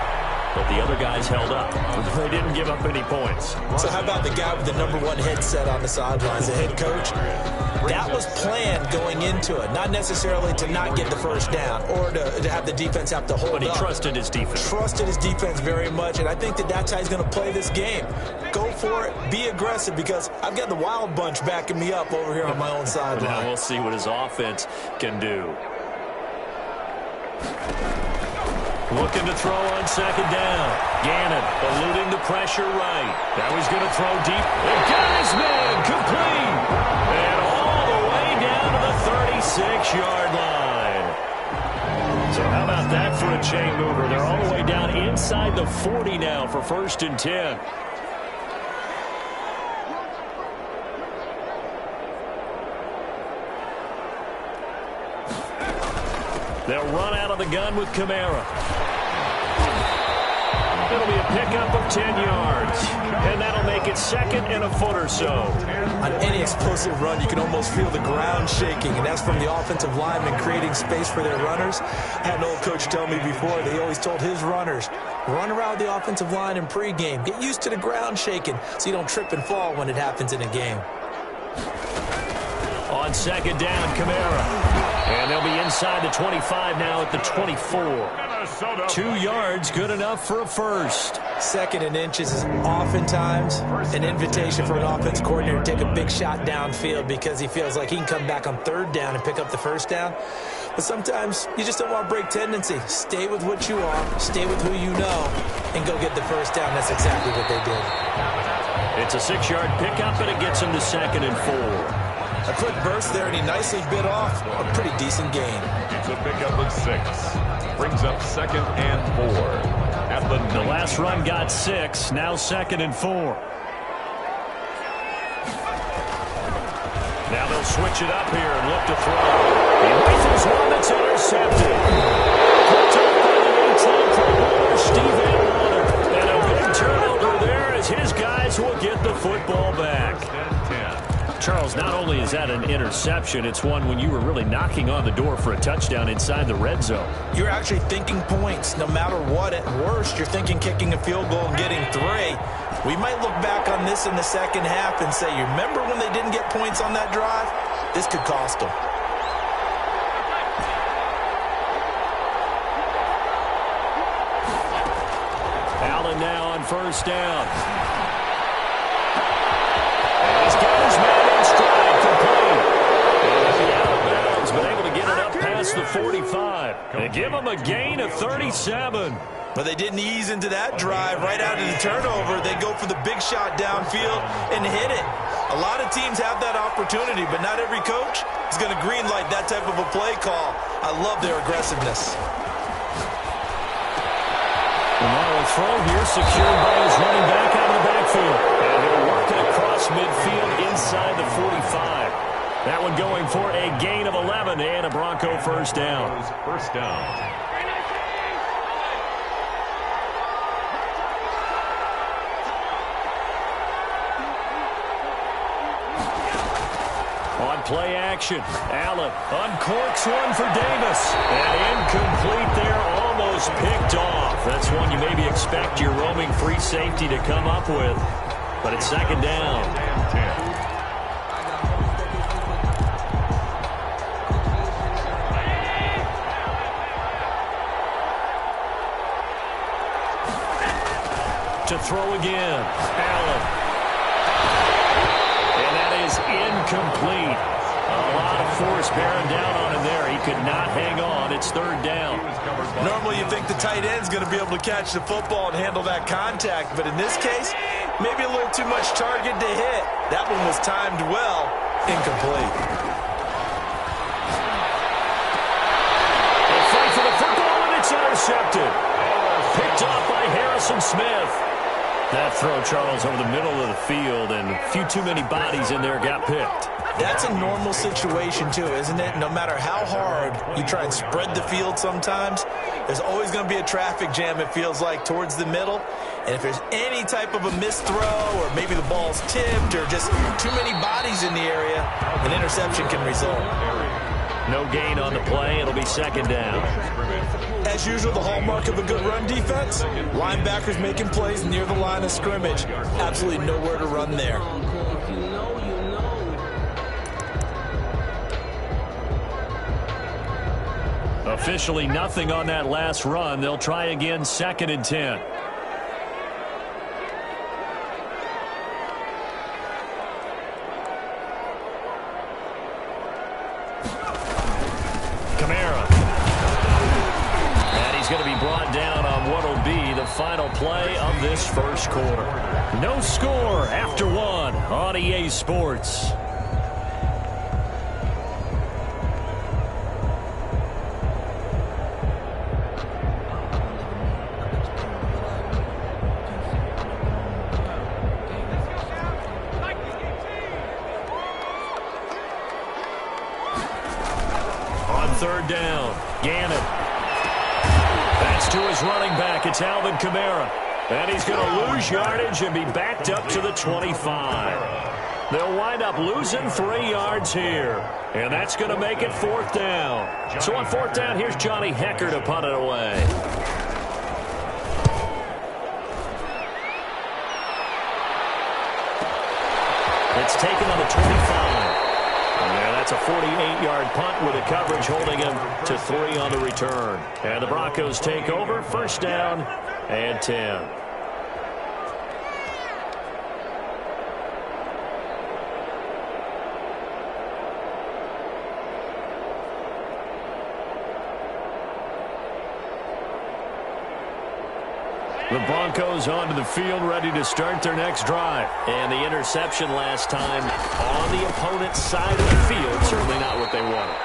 but the other guys held up. They didn't give up any points. So how about the guy with the #1 headset on the sidelines, the head coach? That was planned going into it, not necessarily to not get the first down or to have the defense have to hold up. But he trusted his defense. Trusted his defense very much, and I think that's how he's going to play this game. Go for it, be aggressive, because I've got the wild bunch backing me up over here on my own sideline. Now we'll see what his offense can do. Looking to throw on second down. Gannon eluding the pressure right. Now he's going to throw deep. And got his man complete. And all the way down to the 36-yard line. So how about that for a chain mover? They're all the way down inside the 40 now for 1st and 10. They'll run out of the gun with Kamara. It'll be a pickup of 10 yards. And that'll make it 2nd and a foot or so. On any explosive run, you can almost feel the ground shaking, and that's from the offensive linemen creating space for their runners. I had an old coach tell me before, they always told his runners, run around the offensive line in pregame. Get used to the ground shaking so you don't trip and fall when it happens in a game. On second down, Kamara. And they'll be inside the 25 now at the 24. 2 yards, good enough for a first. 2nd and inches is oftentimes an invitation for an offense coordinator to take a big shot downfield because he feels like he can come back on 3rd down and pick up the first down. But sometimes you just don't want to break tendency. Stay with what you are, stay with who you know, and go get the first down. That's exactly what they did. It's a 6-yard pickup, and it gets him to 2nd and 4. A quick burst there, and he nicely bit off a pretty decent gain. It's a pickup of 6. Brings up 2nd and 4. At the last run got 6. Now 2nd and 4. Now they'll switch it up here and look to throw. He rifles one that's intercepted. Picked up by the 18 Pro Bowler, Steve Atwater. And a big turnover there as his guys will get the football back. Charles, not only is that an interception, it's one when you were really knocking on the door for a touchdown inside the red zone. You're actually thinking points. No matter what, at worst, you're thinking kicking a field goal and getting 3. We might look back on this in the second half and say, you remember when they didn't get points on that drive? This could cost them. Allen now on first down. And he's got his man in stride, complete. And out of bounds, but able to get it up past the 45. And give him a gain of 37. But they didn't ease into that drive right out of the turnover. They go for the big shot downfield and hit it. A lot of teams have that opportunity, but not every coach is going to greenlight that type of a play call. I love their aggressiveness. And now a throw here secured by his running back out of the backfield. And he'll work it across midfield inside the 45. That one going for a gain of 11 and a Bronco first down. First down. On play action, Allen uncorks one for Davis. And incomplete there, almost picked off. That's one you maybe expect your roaming free safety to come up with. But it's second down. To throw again, Allen. And that is incomplete. A lot of force bearing down on him there. He could not hang on. It's third down. Normally you think the tight end's going to be able to catch the football and handle that contact, but in this case, maybe a little too much target to hit. That one was timed well. Incomplete. They fight for the football, and it's intercepted. Picked off by Harrison Smith. That throw, Charles, over the middle of the field, and a few too many bodies in there got picked. That's a normal situation, too, isn't it? No matter how hard you try and spread the field sometimes, there's always going to be a traffic jam, it feels like, towards the middle. And if there's any type of a missed throw or maybe the ball's tipped or just too many bodies in the area, an interception can result. No gain on the play. It'll be second down. As usual, the hallmark of a good run defense, linebackers making plays near the line of scrimmage. Absolutely nowhere to run there. Officially nothing on that last run. They'll try again, 2nd and 10. Going to be brought down on what will be the final play of this first quarter. No score after 1 on EA Sports. On 3rd down, Gannon. To his running back, it's Alvin Kamara. And he's going to lose yardage and be backed up to the 25. They'll wind up losing 3 yards here. And that's going to make it 4th down. So on 4th down, here's Johnny Hecker to punt it away. It's taken on the 25. And that's a 48-yard punt with a coverage holding him to 3 on the return. And the Broncos take over, 1st down and 10. The Broncos onto the field, ready to start their next drive. And the interception last time on the opponent's side of the field. Certainly not what they wanted.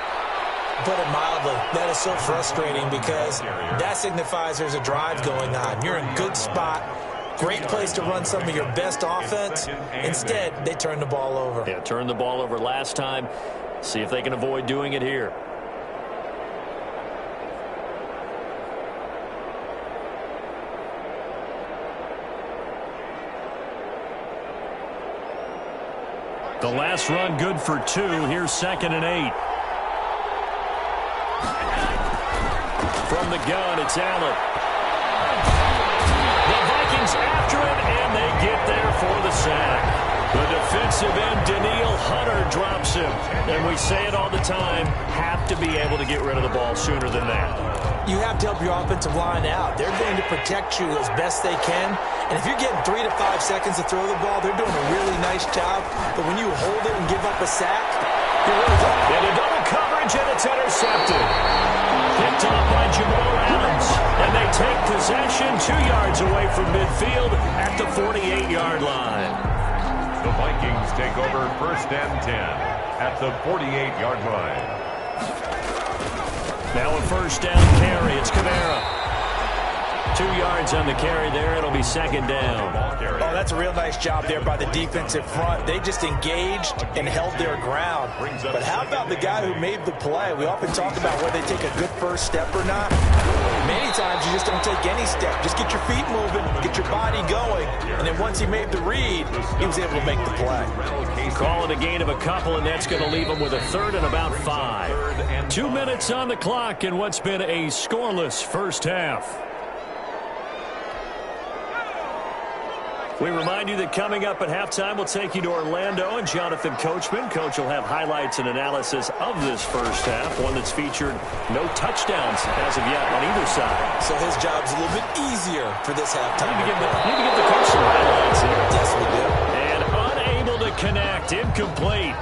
Put it mildly, that is so frustrating because that signifies there's a drive going on. You're in a good spot. Great place to run some of your best offense. Instead, they turn the ball over. Yeah, turned the ball over last time. See if they can avoid doing it here. The last run good for 2. Here's 2nd and 8. From the gun, it's Allen. The Vikings after it, and they get there for the sack. The defensive end, Danielle Hunter, drops him. And we say it all the time, have to be able to get rid of the ball sooner than that. You have to help your offensive line out. They're going to protect you as best they can. And if you're getting 3 to 5 seconds to throw the ball, they're doing a really nice job. But when you hold it and give up a sack, you're really done. And a double coverage, and it's intercepted. Picked off by Jamal Adams. And they take possession 2 yards away from midfield at the 48-yard line. The Vikings take over 1st and 10 at the 48-yard line. Now a 1st down carry. It's Kamara. 2 yards on the carry there. It'll be 2nd down. Oh, that's a real nice job there by the defensive front. They just engaged and held their ground. But how about the guy who made the play? We often talk about whether they take a good first step or not. Many times you just don't take any step. Just get your feet moving, get your body going. And then once he made the read, he was able to make the play. Call it a gain of a couple, and that's going to leave him with a 3rd and about 5. 2 minutes on the clock in what's been a scoreless first half. We remind you that coming up at halftime, we'll take you to Orlando and Jonathan Coachman. Coach will have highlights and analysis of this first half, one that's featured no touchdowns as of yet on either side. So his job's a little bit easier for this halftime. Need to give the coach some highlights here. Yes, we do. And unable to connect, incomplete.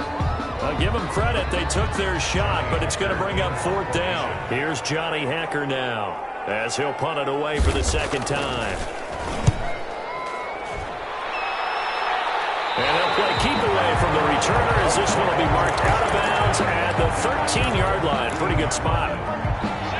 I'll give them credit. They took their shot, but it's going to bring up 4th down. Here's Johnny Hecker now as he'll punt it away for the 2nd time. And they'll play keep away from the returner as this one will be marked out of bounds at the 13-yard line. Pretty good spot.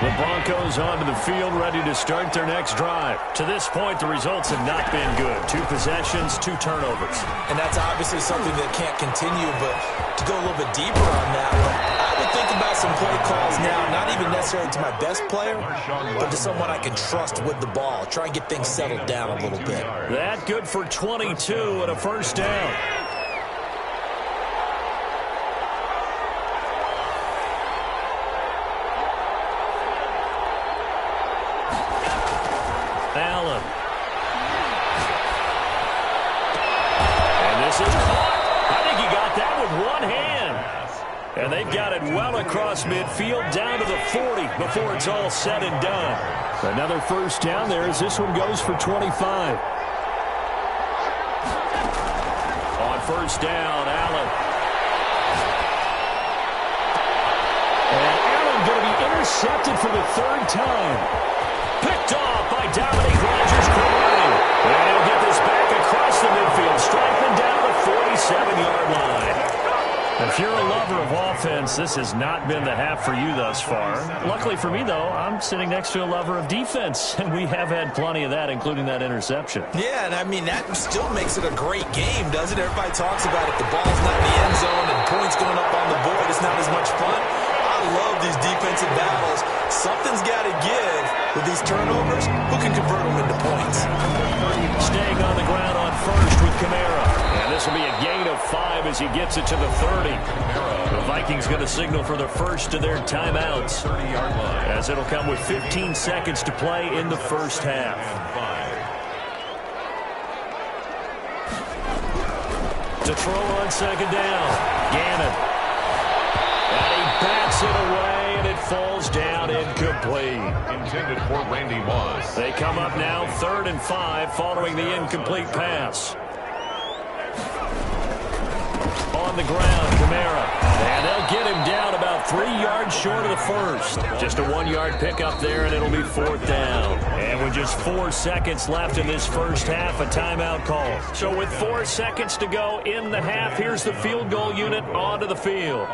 The Broncos onto the field, ready to start their next drive. To this point, the results have not been good. 2 possessions, 2 turnovers. And that's obviously something that can't continue, but to go a little bit deeper on that one, I would think about some play calls now, not even necessarily to my best player, but to someone I can trust with the ball. Try and get things settled down a little bit. That good for 22 and a first down. Allen. And this is caught. I think he got that with one hand. And they've got it well across midfield down to the 40 before it's all said and done. Another first down there as this one goes for 25. On first down, Allen. And Allen going to be intercepted for the 3rd time. Picked off by Dominique Rodgers-Cromartie. And he'll get this back across the midfield, striking down the 47-yard line. If you're a lover of offense, this has not been the half for you thus far. Luckily for me, though, I'm sitting next to a lover of defense, and we have had plenty of that, including that interception. Yeah, and I mean, that still makes it a great game, doesn't it? Everybody talks about it. The ball's not in the end zone and points going up on the board. It's not as much fun. I love these defensive battles. Something's got to give with these turnovers. Who can convert them into points? Staying on the ground on first with Kamara. And this will be a gain of 5 as he gets it to the 30. The Vikings going to signal for the first of their timeouts, as it'll come with 15 seconds to play in the first half. To throw on second down, Gannon. And he bats it away, and it falls down incomplete. Intended for Randy Moss. They come up now 3rd and 5 following the incomplete pass. On the ground, Kamara. And they'll get him down about 3 yards short of the first. Just a 1-yard pickup there, and it'll be 4th down. And with just 4 seconds left in this first half, a timeout call. So with 4 seconds to go in the half, here's the field goal unit onto the field.